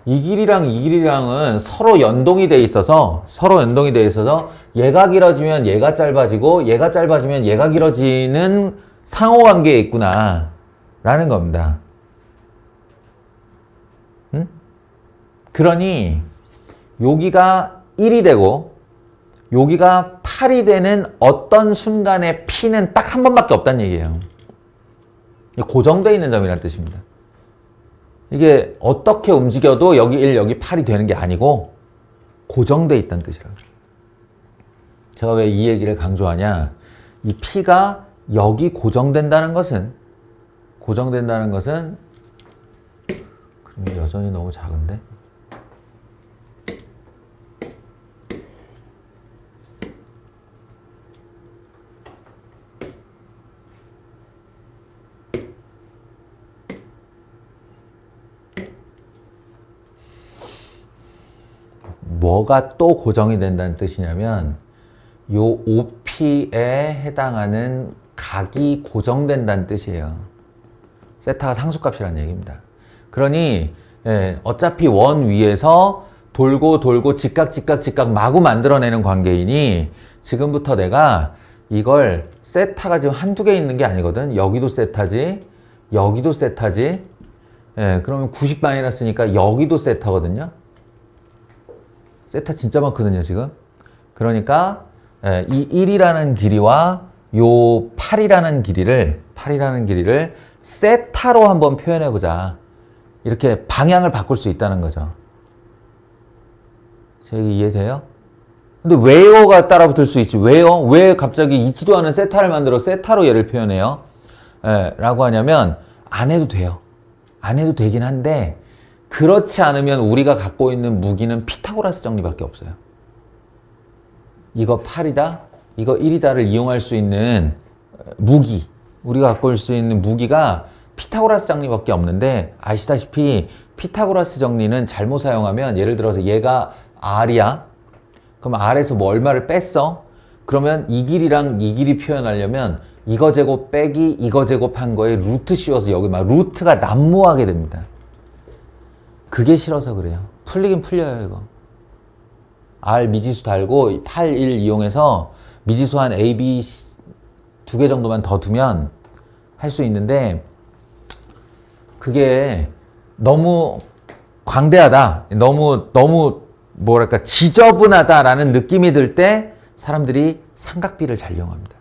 Speaker 1: 이 길이랑 이 길이랑은 서로 연동이 돼 있어서 얘가 길어지면 얘가 짧아지고 얘가 짧아지면 얘가 길어지는 상호관계에 있구나 라는 겁니다. 응? 그러니 여기가 1이 되고 여기가 8이 되는 어떤 순간에 P는 딱 한 번밖에 없다는 얘기예요. 고정되어 있는 점이라는 뜻입니다. 이게 어떻게 움직여도 여기 1, 여기 8이 되는 게 아니고 고정되어 있다는 뜻이라고. 제가 왜 이 얘기를 강조하냐? 이 P가 여기 고정된다는 것은 그럼 여전히 너무 작은데? 뭐가 또 고정이 된다는 뜻이냐면 요 OP에 해당하는 각이 고정된다는 뜻이에요. 세타가 상수값이라는 얘기입니다. 그러니 어차피 원 위에서 돌고 직각 마구 만들어내는 관계이니 지금부터 내가 이걸 세타가 지금 한두 개 있는 게 아니거든. 여기도 세타지, 여기도 세타지. 그러면 90-니까 여기도 세타거든요. 세타 진짜 많거든요, 지금. 그러니까 이 1이라는 길이와 요 8이라는 길이를 세타로 한번 표현해 보자. 이렇게 방향을 바꿀 수 있다는 거죠. 제 얘기 이해돼요? 근데 왜요가 따라붙을 수 있지. 왜요? 왜 갑자기 있지도 않은 세타를 만들어 세타로 얘를 표현해요? 라고 하냐면 안 해도 돼요. 안 해도 되긴 한데 그렇지 않으면 우리가 갖고 있는 무기는 피타고라스 정리밖에 없어요. 이거 8이다, 이거 1이다를 이용할 수 있는 무기, 우리가 갖고 올 수 있는 무기가 피타고라스 정리밖에 없는데 아시다시피 피타고라스 정리는 잘못 사용하면 예를 들어서 얘가 R이야. 그럼 R에서 뭐 얼마를 뺐어? 그러면 이 길이랑 이 길이 표현하려면 이거 제곱 빼기 이거 제곱한 거에 루트 씌워서 여기 막 루트가 난무하게 됩니다. 그게 싫어서 그래요. 풀리긴 풀려요, 이거. R 미지수 달고 8, 1 이용해서 미지수 한 A, B 두 개 정도만 더 두면 할 수 있는데 그게 너무 광대하다. 너무 뭐랄까 지저분하다라는 느낌이 들 때 사람들이 삼각비를 잘 이용합니다.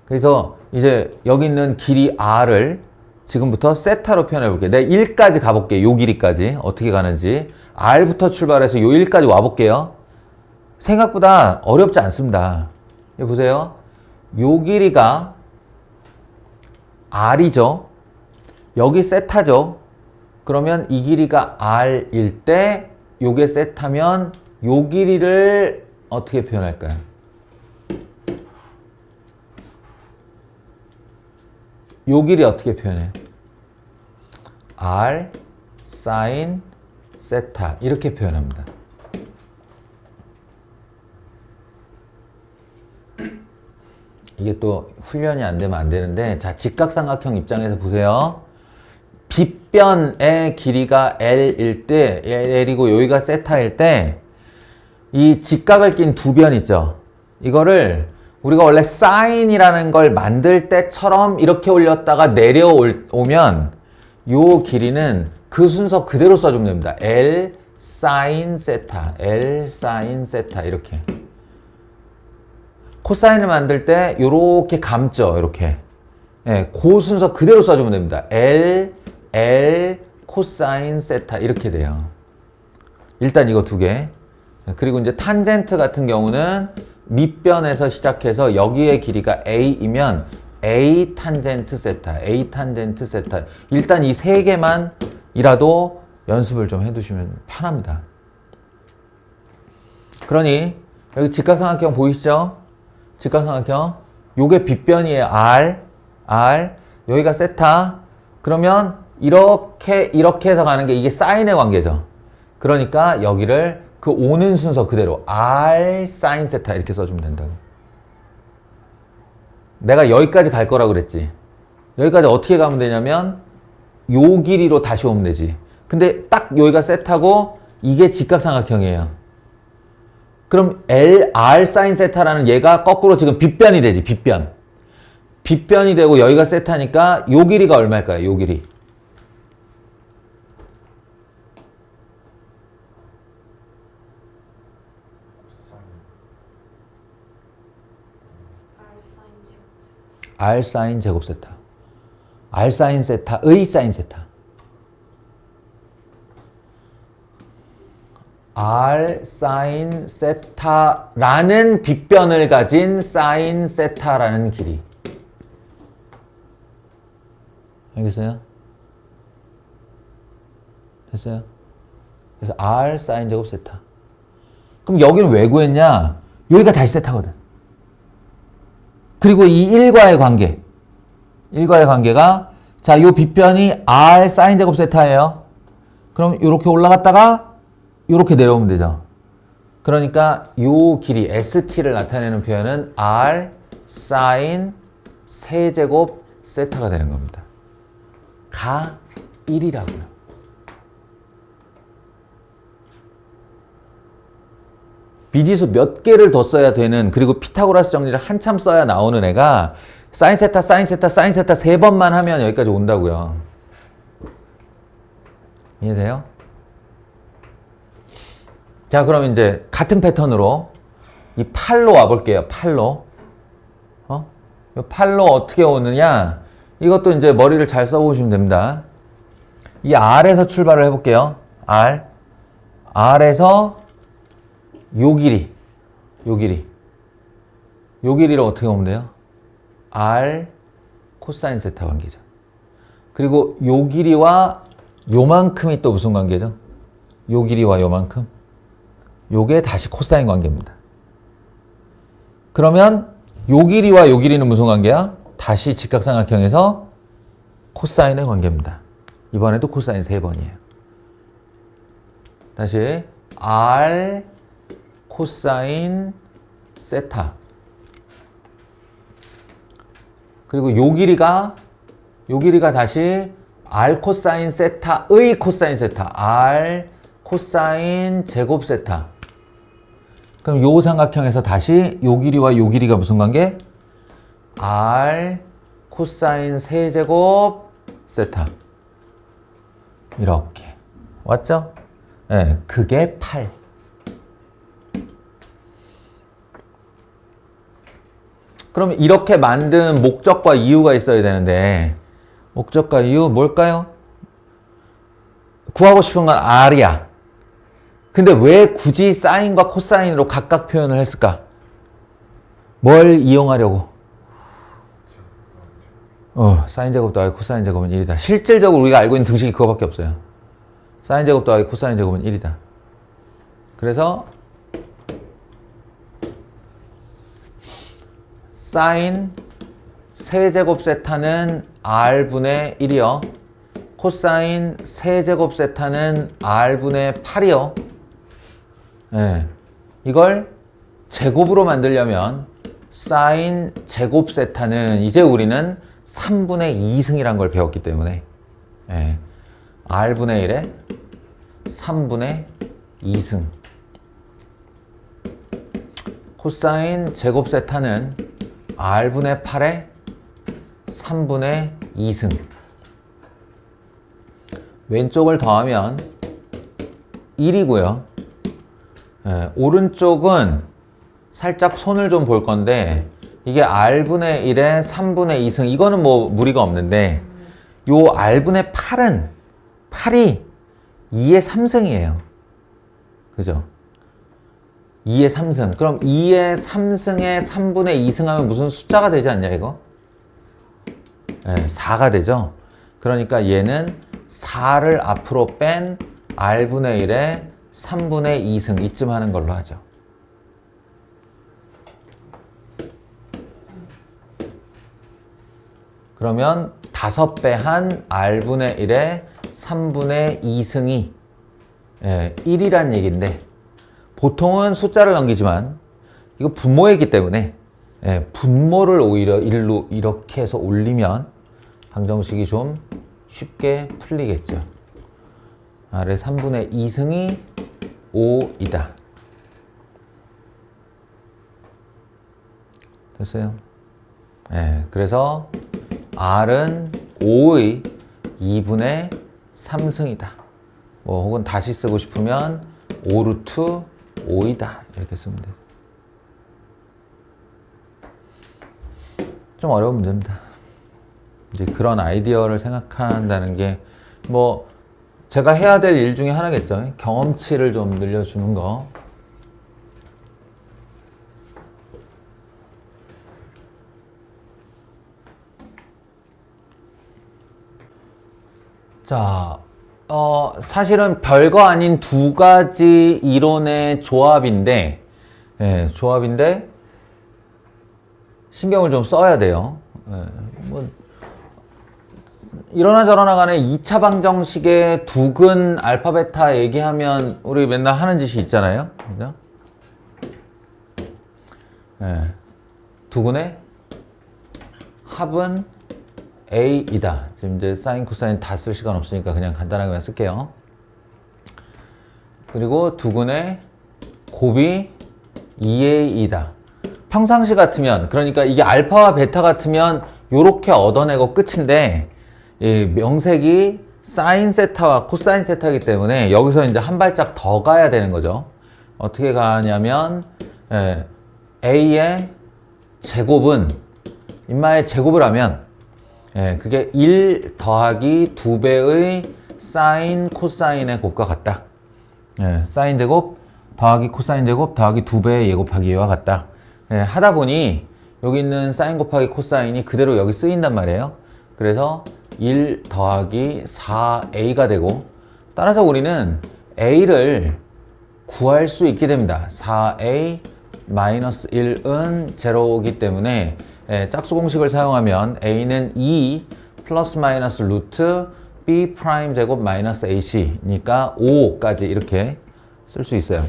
Speaker 1: 그래서 이제 여기 있는 길이 R을 지금부터 세타로 표현해 볼게요. 내가 1까지 가볼게요. 요 길이까지 어떻게 가는지. R부터 출발해서 요 1까지 와볼게요. 생각보다 어렵지 않습니다. 여기 보세요. 요 길이가 R이죠. 여기 세타죠. 그러면 이 길이가 R일 때 요게 세타면 요 길이를 어떻게 표현할까요? 요 길이 어떻게 표현해요? R sin 세타 이렇게 표현합니다. 이게 또 훈련이 안 되면 안 되는데 자 직각삼각형 입장에서 보세요. 빗변의 길이가 L일 때 L이고 여기가 세타일 때 이 직각을 낀 두 변 있죠. 이거를 우리가 원래 사인이라는 걸 만들 때처럼 이렇게 올렸다가 내려오면 요 길이는 그 순서 그대로 써주면 됩니다. L sin 세타, L sin 세타 이렇게. 코사인을 만들 때 요렇게 감죠. 이렇게. 그 순서 그대로 써주면 됩니다. L 코사인 세타 이렇게 돼요. 일단 이거 두 개. 그리고 이제 탄젠트 같은 경우는 밑변에서 시작해서 여기의 길이가 A이면 A 탄젠트 세타, A 탄젠트 세타. 일단 이 세 개만이라도 연습을 좀 해두시면 편합니다. 그러니 여기 직각삼각형 보이시죠? 직각삼각형. 요게 빗변이에요. R. R, 여기가 세타. 그러면 이렇게 해서 가는 게 이게 사인의 관계죠. 그러니까 여기를 그 오는 순서 그대로 R 사인 세타 이렇게 써주면 된다고. 내가 여기까지 갈 거라고 그랬지. 여기까지 어떻게 가면 되냐면 요 길이로 다시 오면 되지. 근데 딱 여기가 세타고 이게 직각삼각형이에요. 그럼 R 사인 세타라는 얘가 거꾸로 지금 빗변이 되지. 빗변이 되고 여기가 세타니까 요 길이가 얼마일까요? 요 길이.
Speaker 2: R 사인 제곱.
Speaker 1: R 사인 제곱 세타. R 사인 세타의 사인 세타. R 사인 세타라는 빗변을 가진 사인 세타라는 길이. 알겠어요? 됐어요? 그래서 R 사인 제곱 세타. 그럼 여기는 왜 구했냐? 여기가 다시 세타거든. 그리고 이 1과의 관계가 자, 요 빗변이 R 사인 제곱 세타예요. 그럼 요렇게 올라갔다가 요렇게 내려오면 되죠. 그러니까 요 길이 ST를 나타내는 표현은 R 사인 세제곱 세타가 되는 겁니다. 가 1이라고요. 미지수 몇 개를 더 써야 되는, 그리고 피타고라스 정리를 한참 써야 나오는 애가 사인 세타, 사인 세타, 사인 세타 3번만 하면 여기까지 온다고요. 이해돼요? 자, 그럼 이제 같은 패턴으로 이 팔로 와볼게요. 팔로. 이 팔로 어떻게 오느냐? 이것도 이제 머리를 잘 써보시면 됩니다. 이 R에서 출발을 해볼게요. R에서 요 길이를 어떻게 보면 돼요? R 코사인 세타 관계죠. 그리고 요 길이와 요만큼이 또 무슨 관계죠? 요 길이와 요만큼. 요게 다시 코사인 관계입니다. 그러면 요 길이와 요 길이는 무슨 관계야? 다시 직각삼각형에서 코사인의 관계입니다. 이번에도 코사인 3번이에요. 다시 R 코사인 세타. 그리고 요 길이가 다시 R 코사인 세타의 코사인 세타. R 코사인 제곱 세타. 그럼 요 삼각형에서 다시 요 길이와 요 길이가 무슨 관계? R 코사인 세제곱 세타. 이렇게. 왔죠? 네, 그게 8. 그럼 이렇게 만든 목적과 이유가 있어야 되는데, 목적과 이유 뭘까요? 구하고 싶은 건 R이야. 근데 왜 굳이 사인과 코사인으로 각각 표현을 했을까? 뭘 이용하려고? 사인 제곱 더하기 코사인 제곱은 1이다. 실질적으로 우리가 알고 있는 등식이 그거밖에 없어요. 사인 제곱 더하기 코사인 제곱은 1이다. 그래서 사인 세제곱 세타는 R분의 1이요. 코사인 세제곱 세타는 R분의 8이요. 네. 이걸 제곱으로 만들려면 사인 제곱 세타는 이제 우리는 3분의 2승이란 걸 배웠기 때문에 네. R분의 1에 3분의 2승. 코사인 제곱 세타는 R분의 8에 3분의 2승. 왼쪽을 더하면 1이고요. 네, 오른쪽은 살짝 손을 좀 볼 건데 이게 R분의 1에 3분의 2승. 이거는 뭐 무리가 없는데 요 R분의 8은 8이 2의 3승이에요. 그죠? 2의 3승. 그럼 2의 3승에 3분의 2승 하면 무슨 숫자가 되지 않냐, 이거? 네, 4가 되죠? 그러니까 얘는 4를 앞으로 뺀 R분의 1에 3분의 2승. 이쯤 하는 걸로 하죠. 그러면 5배 한 r분의 1에 3분의 2승이 1이란 얘기인데 보통은 숫자를 넘기지만 이거 분모이기 때문에 분모를 오히려 1로 이렇게 해서 올리면 방정식이 좀 쉽게 풀리겠죠. r의 3분의 2승이 5이다. 됐어요? 그래서 r은 5의 2분의 3승이다. 뭐 혹은 다시 쓰고 싶으면 5루트 5이다. 이렇게 쓰면 돼요. 좀 어려운 문제입니다. 이제 그런 아이디어를 생각한다는 게 뭐 제가 해야 될 일 중에 하나겠죠. 경험치를 좀 늘려주는 거. 자, 사실은 별거 아닌 두 가지 이론의 조합인데, 조합인데, 신경을 좀 써야 돼요. 뭐, 이러나 저러나 간에 2차 방정식의 두근 알파 베타 얘기하면 우리 맨날 하는 짓이 있잖아요. 그죠? 두근의 합은 A이다. 지금 이제 사인, 코사인 다 쓸 시간 없으니까 그냥 간단하게만 쓸게요. 그리고 두근의 곱이 2A이다. 평상시 같으면, 그러니까 이게 알파와 베타 같으면 요렇게 얻어내고 끝인데, 이 명색이 사인 세타와 코사인 세타이기 때문에 여기서 이제 한 발짝 더 가야 되는 거죠. 어떻게 가냐면, A의 제곱은, 인마의 제곱을 하면, 그게 1 더하기 2배의 사인 코사인의 곱과 같다. 사인 제곱 더하기 코사인 제곱 더하기 2배의 예곱하기 이와 같다. 하다 보니 여기 있는 사인 곱하기 코사인이 그대로 여기 쓰인단 말이에요. 그래서 1 더하기 4a가 되고, 따라서 우리는 a를 구할 수 있게 됩니다. 4a 마이너스 1은 제로이기 때문에 짝수 공식을 사용하면 a는 2 플러스 마이너스 루트 b 프라임 제곱 마이너스 ac니까 5까지 이렇게 쓸 수 있어요.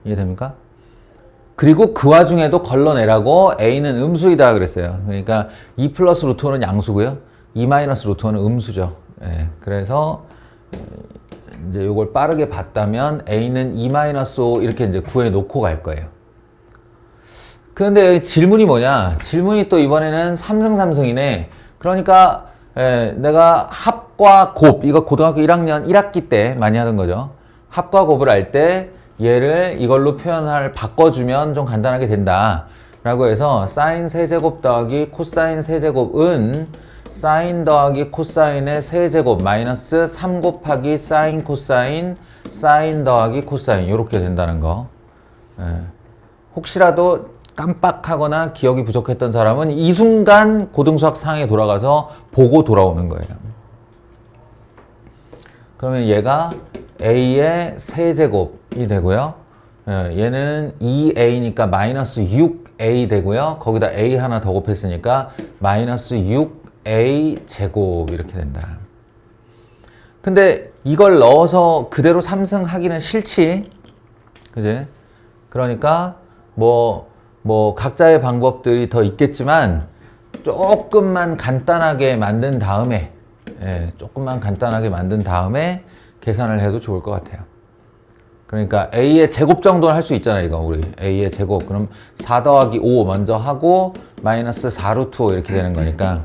Speaker 1: 이해됩니까? 그리고 그 와중에도 걸러내라고 a는 음수이다 그랬어요. 그러니까 2 플러스 루트 5는 양수고요. 2 마이너스 루트 5는 음수죠. 그래서 이제 이걸 빠르게 봤다면 a는 2 마이너스 5 이렇게 이제 구해 놓고 갈 거예요. 그런데 질문이 뭐냐? 질문이 또 이번에는 3승 3승이네. 그러니까 내가 합과 곱, 이거 고등학교 1학년 1학기 때 많이 하던 거죠. 합과 곱을 할 때 얘를 이걸로 바꿔주면 좀 간단하게 된다 라고 해서 사인 세제곱 더하기 코사인 세제곱은 사인 더하기 코사인의 세제곱 마이너스 3 곱하기 사인 코사인 사인 더하기 코사인 이렇게 된다는 거. 혹시라도 깜빡하거나 기억이 부족했던 사람은 이 순간 고등수학 상에 돌아가서 보고 돌아오는 거예요. 그러면 얘가 a의 세제곱이 되고요. 얘는 2a니까 마이너스 6a 되고요. 거기다 a 하나 더 곱했으니까 마이너스 6a 제곱 이렇게 된다. 근데 이걸 넣어서 그대로 3승 하기는 싫지. 그지? 그러니까 뭐 각자의 방법들이 더 있겠지만 조금만 간단하게 만든 다음에 계산을 해도 좋을 것 같아요. 그러니까 a의 제곱 정도는 할 수 있잖아요. 이거 우리 a의 제곱 그럼 4 더하기 5 먼저 하고 마이너스 4 루트 5 이렇게 되는 거니까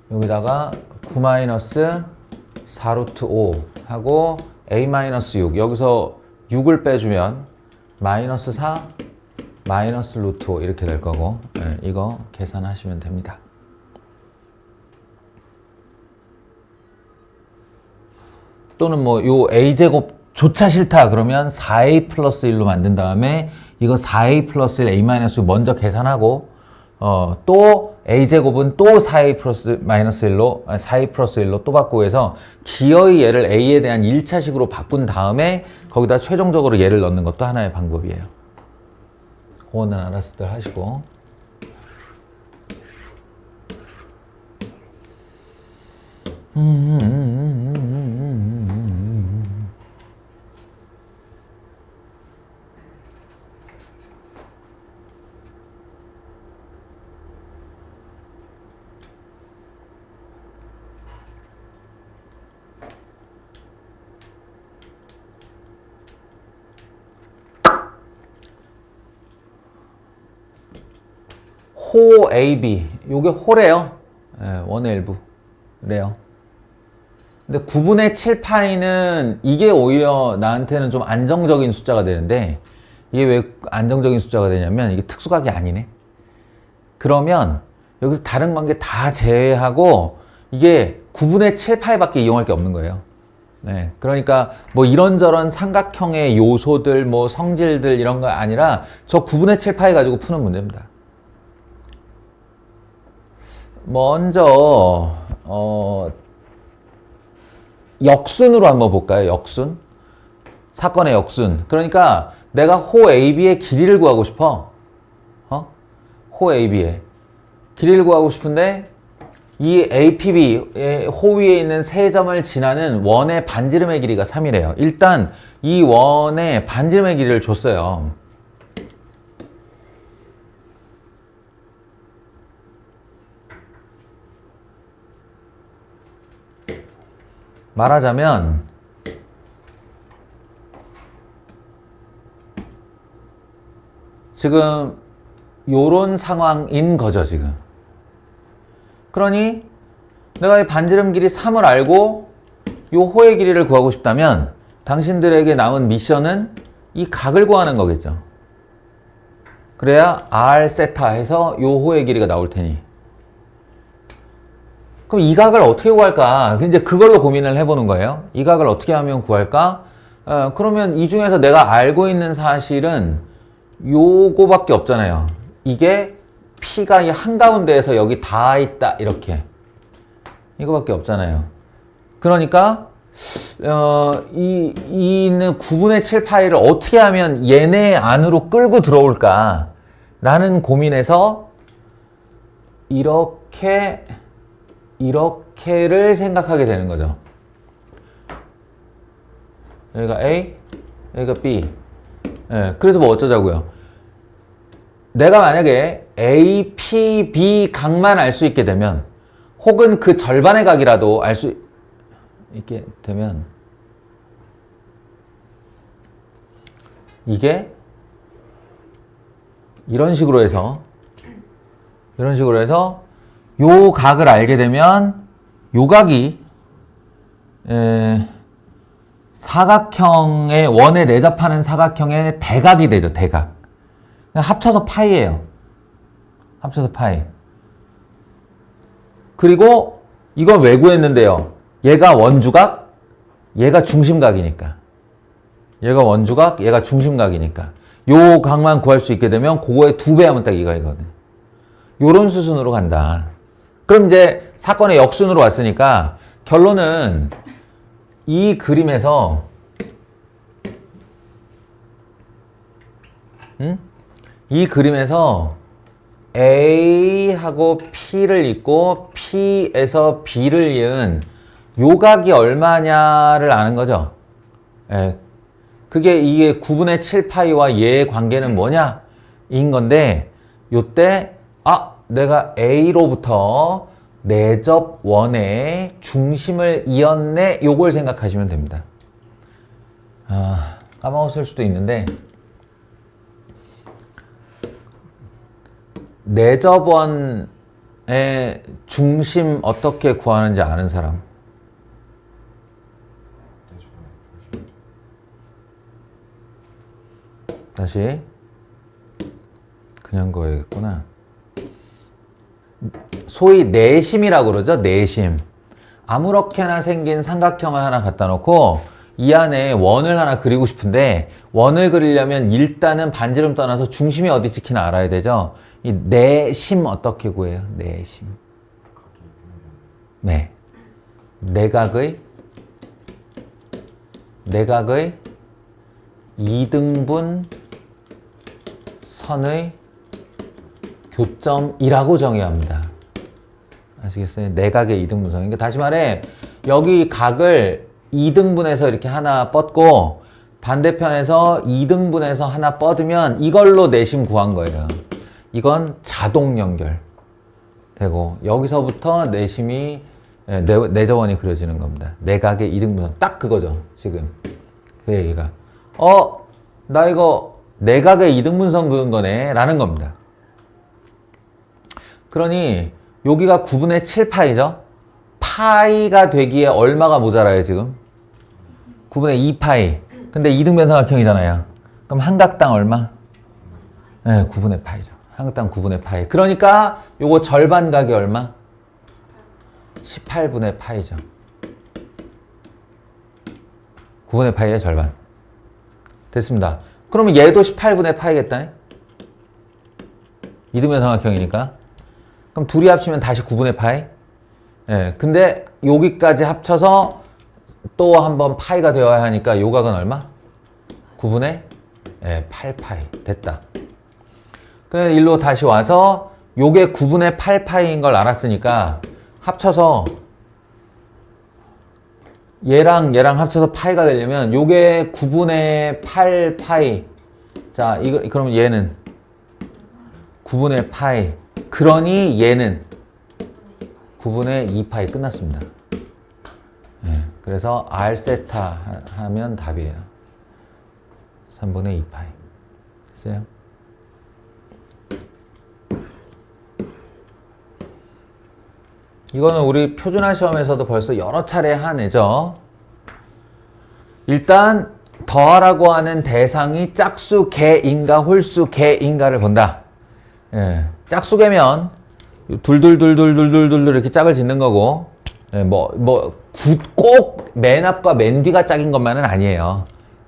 Speaker 1: 여기다가 9 마이너스 4 루트 5 하고 a 마이너스 6 여기서 6을 빼주면 마이너스 4 마이너스 루트 5 이렇게 될 거고 이거 계산하시면 됩니다. 또는 뭐 요 a제곱조차 싫다 그러면 4a 플러스 1로 만든 다음에 이거 4a 플러스 1 a 마이너스 6 먼저 계산하고 또 a제곱은 또 4a 플러스 마이너스 1로 4a 플러스 1로 또 바꾸고 해서 기어이 얘를 a에 대한 1차식으로 바꾼 다음에 거기다 최종적으로 얘를 넣는 것도 하나의 방법이에요. 그거는 알아서들 하시고 호 AB 요게 호래요. 예, 원의 일부 래요. 근데 9분의 7파이는 이게 오히려 나한테는 좀 안정적인 숫자가 되는데 이게 왜 안정적인 숫자가 되냐면 이게 특수각이 아니네. 그러면 여기서 다른 관계 다 제외하고 이게 9분의 7파이밖에 이용할 게 없는 거예요. 네, 그러니까 뭐 이런저런 삼각형의 요소들 뭐 성질들 이런 거 아니라 저 9분의 7파이 가지고 푸는 문제입니다. 먼저 역순으로 한번 볼까요? 역순. 사건의 역순. 그러니까 내가 호 AB의 길이를 구하고 싶어. 호 AB의 길이를 구하고 싶은데 이 APB 호 위에 있는 세 점을 지나는 원의 반지름의 길이가 3이래요. 일단 이 원의 반지름의 길이를 줬어요. 말하자면 지금 요런 상황인 거죠, 지금. 그러니 내가 이 반지름 길이 3을 알고 요 호의 길이를 구하고 싶다면 당신들에게 나온 미션은 이 각을 구하는 거겠죠. 그래야 R 세타 해서 요 호의 길이가 나올 테니. 그럼 이 각을 어떻게 구할까? 이제 그걸로 고민을 해보는 거예요. 이 각을 어떻게 하면 구할까? 그러면 이 중에서 내가 알고 있는 사실은 요거밖에 없잖아요. 이게 P가 이 한가운데에서 여기 다 있다. 이렇게. 이거밖에 없잖아요. 그러니까 이 있는 9분의 7파이를 어떻게 하면 얘네 안으로 끌고 들어올까? 라는 고민에서 이렇게를 생각하게 되는 거죠. 여기가 A, 여기가 B. 예, 그래서 뭐 어쩌자고요. 내가 만약에 A, P, B 각만 알 수 있게 되면 혹은 그 절반의 각이라도 알 수 있게 되면 이게 이런 식으로 해서 요 각을 알게 되면 요 각이 사각형의 원에 내접하는 사각형의 대각이 되죠. 대각. 그냥 합쳐서 파이예요. 합쳐서 파이. 그리고 이건 왜 구했는데요. 얘가 원주각, 얘가 중심각이니까. 얘가 원주각, 얘가 중심각이니까. 요 각만 구할 수 있게 되면 그거의 2배 하면 딱 이 각이거든. 요런 수순으로 간다. 그럼 이제 사건의 역순으로 왔으니까 결론은 이 그림에서 A하고 P를 잇고 P에서 B를 이은 요각이 얼마냐를 아는 거죠. 예. 그게 이게 9분의 7파이와 얘의 관계는 뭐냐? 인 건데 요때 내가 A로부터 내접 원의 중심을 이었네. 요걸 생각하시면 됩니다. 까먹었을 수도 있는데 내접원의 중심 어떻게 구하는지 아는 사람? 다시 그냥 거야겠구나. 소위 내심이라고 그러죠. 내심. 아무렇게나 생긴 삼각형을 하나 갖다 놓고 이 안에 원을 하나 그리고 싶은데 원을 그리려면 일단은 반지름 떠나서 중심이 어디 찍히나 알아야 되죠. 이 내심 어떻게 구해요? 내심. 네. 내각의 2등분 선의 교점이라고 정의합니다. 아시겠어요? 내각의 2등분선. 그러니까 다시 말해 여기 각을 2등분해서 이렇게 하나 뻗고 반대편에서 2등분해서 하나 뻗으면 이걸로 내심 구한 거예요. 이건 자동 연결 되고 여기서부터 내심이 내저원이 그려지는 겁니다. 내각의 2등분선 딱 그거죠. 지금 그 얘기가 나 이거 내각의 2등분선 그은 거네 라는 겁니다. 그러니 여기가 9분의 7파이죠. 파이가 되기에 얼마가 모자라요 지금? 9분의 2파이. 근데 2등변삼각형이잖아요. 그럼 한 각당 얼마? 네, 9분의 파이죠. 한 각당 9분의 파이. 그러니까 요거 절반각이 얼마? 18분의 파이죠. 9분의 파이의 절반. 됐습니다. 그러면 얘도 18분의 파이겠다. 2등변삼각형이니까. 그럼 둘이 합치면 다시 9분의 파이? 예, 근데 여기까지 합쳐서 또 한번 파이가 되어야 하니까 요 각은 얼마? 9분의 8파이. 됐다. 그래서 일로 다시 와서 요게 9분의 8파이인 걸 알았으니까 합쳐서 얘랑 합쳐서 파이가 되려면 요게 9분의 8파이. 자, 그러면 얘는 9분의 파이. 그러니 얘는 9분의 2파이 끝났습니다. 네, 그래서 R세타 하면 답이에요. 3분의 2파이. 됐어요? 이거는 우리 표준화 시험에서도 벌써 여러 차례 한 애죠. 일단 더하라고 하는 대상이 짝수 개인가 홀수 개인가를 본다. 예, 짝수 개면 둘둘둘둘둘둘둘 이렇게 짝을 짓는 거고, 예, 꼭 맨 앞과 맨 뒤가 짝인 것만은 아니에요.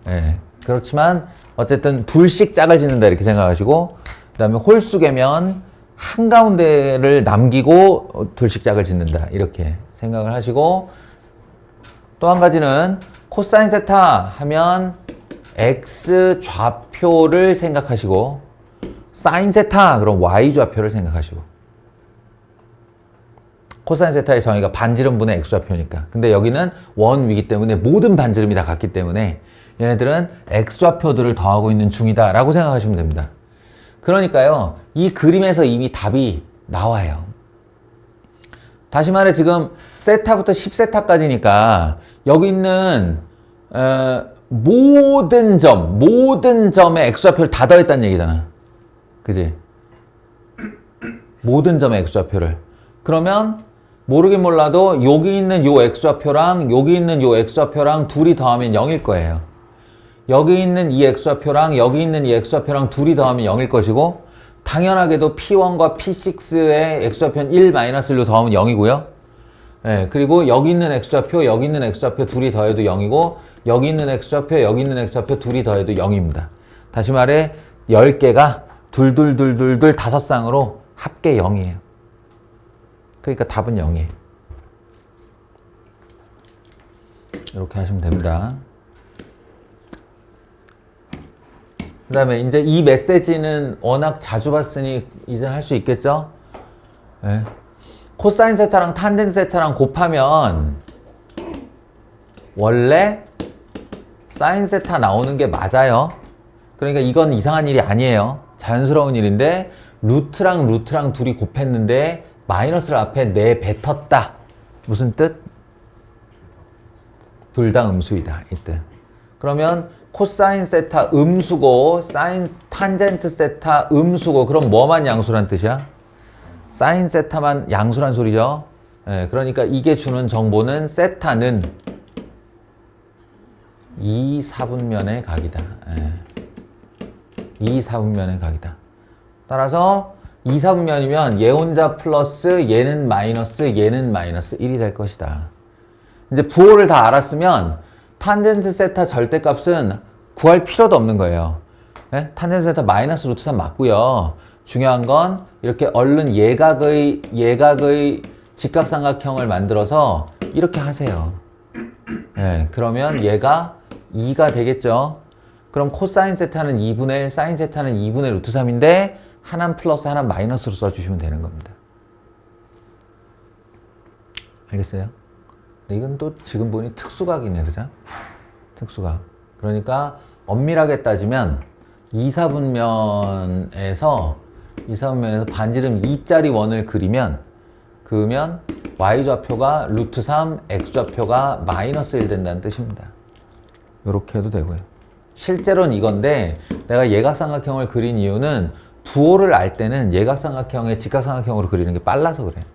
Speaker 1: 예, 그렇지만 어쨌든 둘씩 짝을 짓는다 이렇게 생각하시고, 그 다음에 홀수 개면 한가운데를 남기고 둘씩 짝을 짓는다 이렇게 생각을 하시고, 또 한 가지는 코사인 세타 하면 x 좌표를 생각하시고, 사인 세타 그럼 y 좌표를 생각하시고, 코사인 세타의 정의가 반지름분의 x 좌표니까. 근데 여기는 원위기 때문에 모든 반지름이 다 같기 때문에 얘네들은 x 좌표들을 더하고 있는 중이다 라고 생각하시면 됩니다. 그러니까요, 이 그림에서 이미 답이 나와요. 다시 말해 지금 세타부터 10세타까지니까 여기 있는 모든 점의 x좌표를 다 더했다는 얘기잖아. 그지? 모든 점의 x좌표를. 그러면 모르긴 몰라도 여기 있는 요 x좌표랑 여기 있는 요 x좌표랑 둘이 더하면 0일 거예요. 여기 있는 이 x좌표랑 여기 있는 이 x좌표랑 둘이 더하면 0일 것이고, 당연하게도 p1과 p6의 x좌표는 1-1로 더하면 0이고요. 예, 그리고 여기 있는 x좌표, 여기 있는 x좌표 둘이 더해도 0이고, 여기 있는 x좌표, 여기 있는 x좌표 둘이 더해도 0입니다. 다시 말해 10개가 둘둘둘둘둘 5쌍으로 합계 0이에요. 그러니까 답은 0이에요. 이렇게 하시면 됩니다. 그 다음에 이제 이 메시지는 워낙 자주 봤으니 이제 할 수 있겠죠? 네. 코사인 세타랑 탄젠트 세타랑 곱하면 원래 사인 세타 나오는 게 맞아요. 그러니까 이건 이상한 일이 아니에요. 자연스러운 일인데, 루트랑 둘이 곱했는데 마이너스를 앞에 내뱉었다. 무슨 뜻? 둘 다 음수이다. 이 뜻. 그러면 코사인 세타 음수고 사인 탄젠트 세타 음수고, 그럼 뭐만 양수란 뜻이야? 사인 세타만 양수란 소리죠. 예, 그러니까 이게 주는 정보는 세타는 2사분면의 각이다. 예. 2사분면의 각이다. 따라서 2사분면이면 얘 혼자 플러스 얘는 마이너스 얘는 마이너스 1이 될 것이다. 이제 부호를 다 알았으면 탄젠트 세타 절대값은 구할 필요도 없는 거예요. 네? 탄젠트 세타 마이너스 루트 3 맞고요. 중요한 건 이렇게 얼른 예각의 직각삼각형을 만들어서 이렇게 하세요. 네, 그러면 얘가 2가 되겠죠. 그럼 코사인 세타는 2분의 1, 사인 세타는 2분의 루트 3인데 하나 플러스 하나 마이너스로 써주시면 되는 겁니다. 알겠어요? 근데 이건 또 지금 보니 특수각이네, 그죠? 특수각. 그러니까 엄밀하게 따지면 이사분면에서 반지름 2짜리 원을 그으면 y좌표가 루트 3, x좌표가 마이너스 1 된다는 뜻입니다. 이렇게 해도 되고요. 실제로는 이건데 내가 예각삼각형을 그린 이유는 부호를 알 때는 예각삼각형의 직각삼각형으로 그리는 게 빨라서 그래요.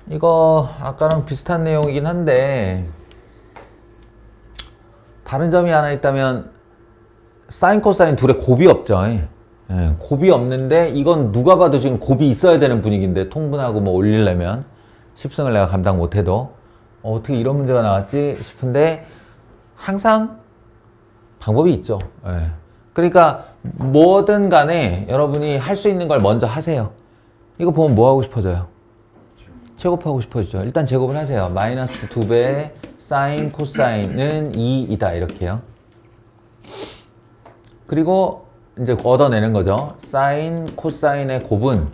Speaker 1: 이거 아까랑 비슷한 내용이긴 한데 다른 점이 하나 있다면 사인 코사인 둘에 곱이 없죠. 예, 곱이 없는데 이건 누가 봐도 지금 곱이 있어야 되는 분위기인데 통분하고 뭐 올리려면 10승을 내가 감당 못해도 어떻게 이런 문제가 나왔지 싶은데 항상 방법이 있죠. 예. 그러니까 뭐든 간에 여러분이 할 수 있는 걸 먼저 하세요. 이거 보면 뭐 하고 싶어져요? 제곱하고 싶어지죠. 일단 제곱을 하세요. 마이너스 2배 사인 코사인은 2이다 이렇게요. 그리고 이제 얻어내는 거죠. 사인 코사인의 곱은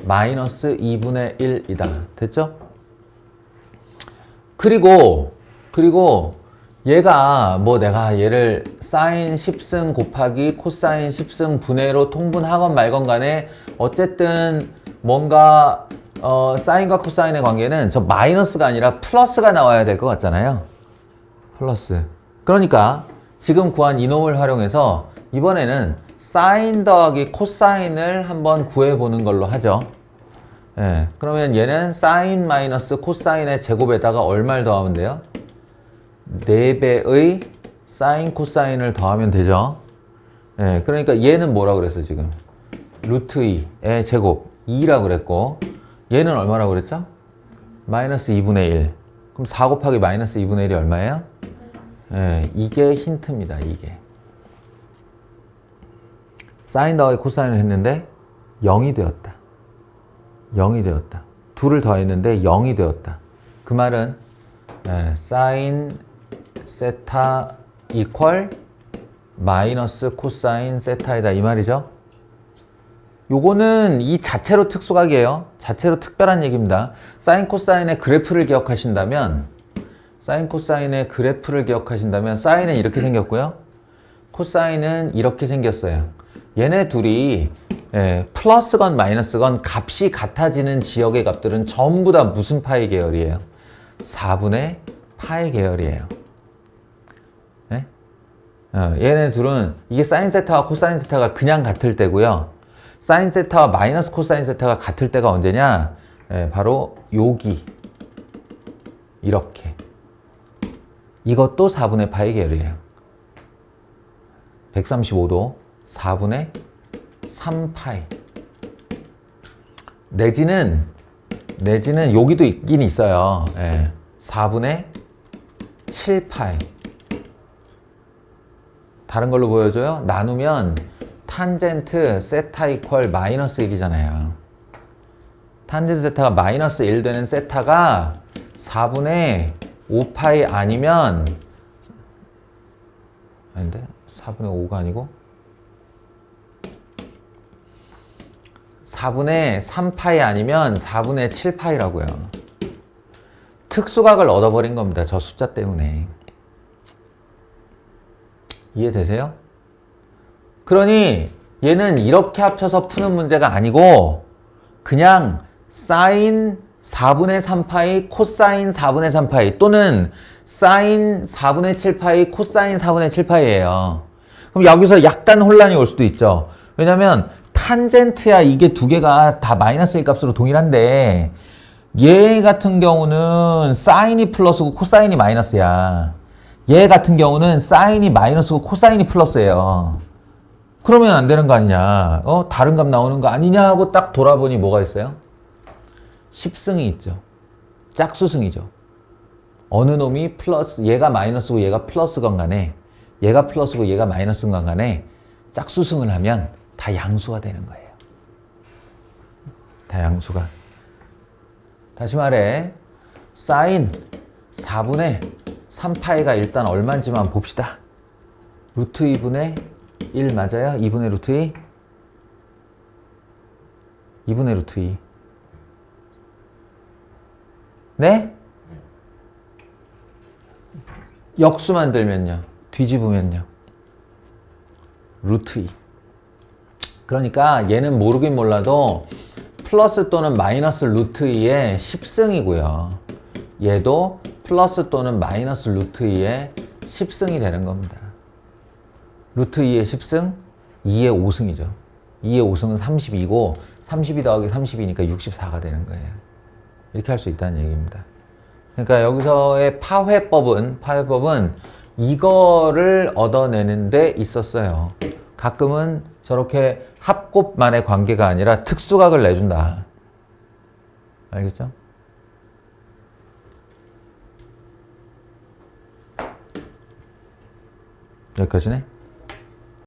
Speaker 1: 마이너스 2분의 1이다. 됐죠? 그리고 얘가 뭐 내가 얘를 사인 10승 곱하기 코사인 10승 분해로 통분하건 말건 간에 어쨌든 뭔가 사인과 코사인의 관계는 저 마이너스가 아니라 플러스가 나와야 될 것 같잖아요. 플러스. 그러니까 지금 구한 이놈을 활용해서 이번에는 사인 더하기 코사인을 한번 구해보는 걸로 하죠. 예, 그러면 얘는 사인 마이너스 코사인의 제곱에다가 얼마를 더하면 돼요? 4배의 사인 코사인을 더하면 되죠. 예, 그러니까 얘는 뭐라고 그랬어 지금? 루트 2의 제곱 2라고 그랬고 얘는 얼마라고 그랬죠? 마이너스 2분의 1. 그럼 4 곱하기 마이너스 2분의 1이 얼마예요? 예, 이게 힌트입니다. 이게. 사인 더하기 코사인을 했는데 0이 되었다. 0이 되었다. 둘을 더했는데 0이 되었다. 그 말은 사인 세타 이퀄 마이너스 코사인 세타이다 이 말이죠. 요거는 이 자체로 특수각이에요. 자체로 특별한 얘기입니다. 사인 코사인의 그래프를 기억하신다면 사인은 이렇게 생겼고요. 코사인은 이렇게 생겼어요. 얘네 둘이 플러스건 마이너스건 값이 같아지는 지역의 값들은 전부 다 무슨 파이 계열이에요? 4분의 파이 계열이에요. 네? 얘네 둘은 이게 사인 세타와 코사인 세타가 그냥 같을 때고요. 사인 세타와 마이너스 코사인 세타가 같을 때가 언제냐? 바로 여기 이렇게 이것도 4분의 파이 계열이에요. 135도 4분의 3파이 내지는 여기도 있긴 있어요. 4분의 7파이 다른 걸로 보여줘요. 나누면 탄젠트 세타 이퀄 마이너스 1이잖아요. 탄젠트 세타가 마이너스 1 되는 세타가 4분의 5파이 아니면 아닌데 4분의 5가 아니고 4분의 3파이 아니면 4분의 7파이라고요. 특수각을 얻어버린 겁니다. 저 숫자 때문에. 이해되세요? 그러니 얘는 이렇게 합쳐서 푸는 문제가 아니고 그냥 사인 4분의 3파이 코사인 4분의 3파이 또는 사인 4분의 7파이 코사인 4분의 7파이예요. 그럼 여기서 약간 혼란이 올 수도 있죠. 왜냐면 탄젠트야 이게 두 개가 다 마이너스 1 값으로 동일한데 얘 같은 경우는 사인이 플러스고 코사인이 마이너스야. 얘 같은 경우는 사인이 마이너스고 코사인이 플러스예요. 그러면 안 되는 거 아니냐? 다른 값 나오는 거 아니냐 하고 딱 돌아보니 뭐가 있어요? 10승이 있죠. 짝수승이죠. 어느 놈이 플러스, 얘가 마이너스고 얘가 플러스건 간에 얘가 플러스고 얘가 마이너스건 간에 짝수승을 하면 다 양수가 되는 거예요. 다 양수가. 다시 말해 사인 4분의 3파이가 일단 얼마인지만 봅시다. 루트 2분의 1 맞아요? 2분의 루트 2? 2분의 루트 2. 네? 역수 만들면요. 뒤집으면요. 루트 2. 그러니까 얘는 모르긴 몰라도 플러스 또는 마이너스 루트 2의 10승이고요. 얘도 플러스 또는 마이너스 루트 2의 10승이 되는 겁니다. 루트 2의 10승, 2의 5승이죠. 2의 5승은 32고 32 더하기 32니까 64가 되는 거예요. 이렇게 할 수 있다는 얘기입니다. 그러니까 여기서의 파회법은 이거를 얻어내는 데 있었어요. 가끔은 저렇게 합곱만의 관계가 아니라 특수각을 내준다. 알겠죠? 여기까지네.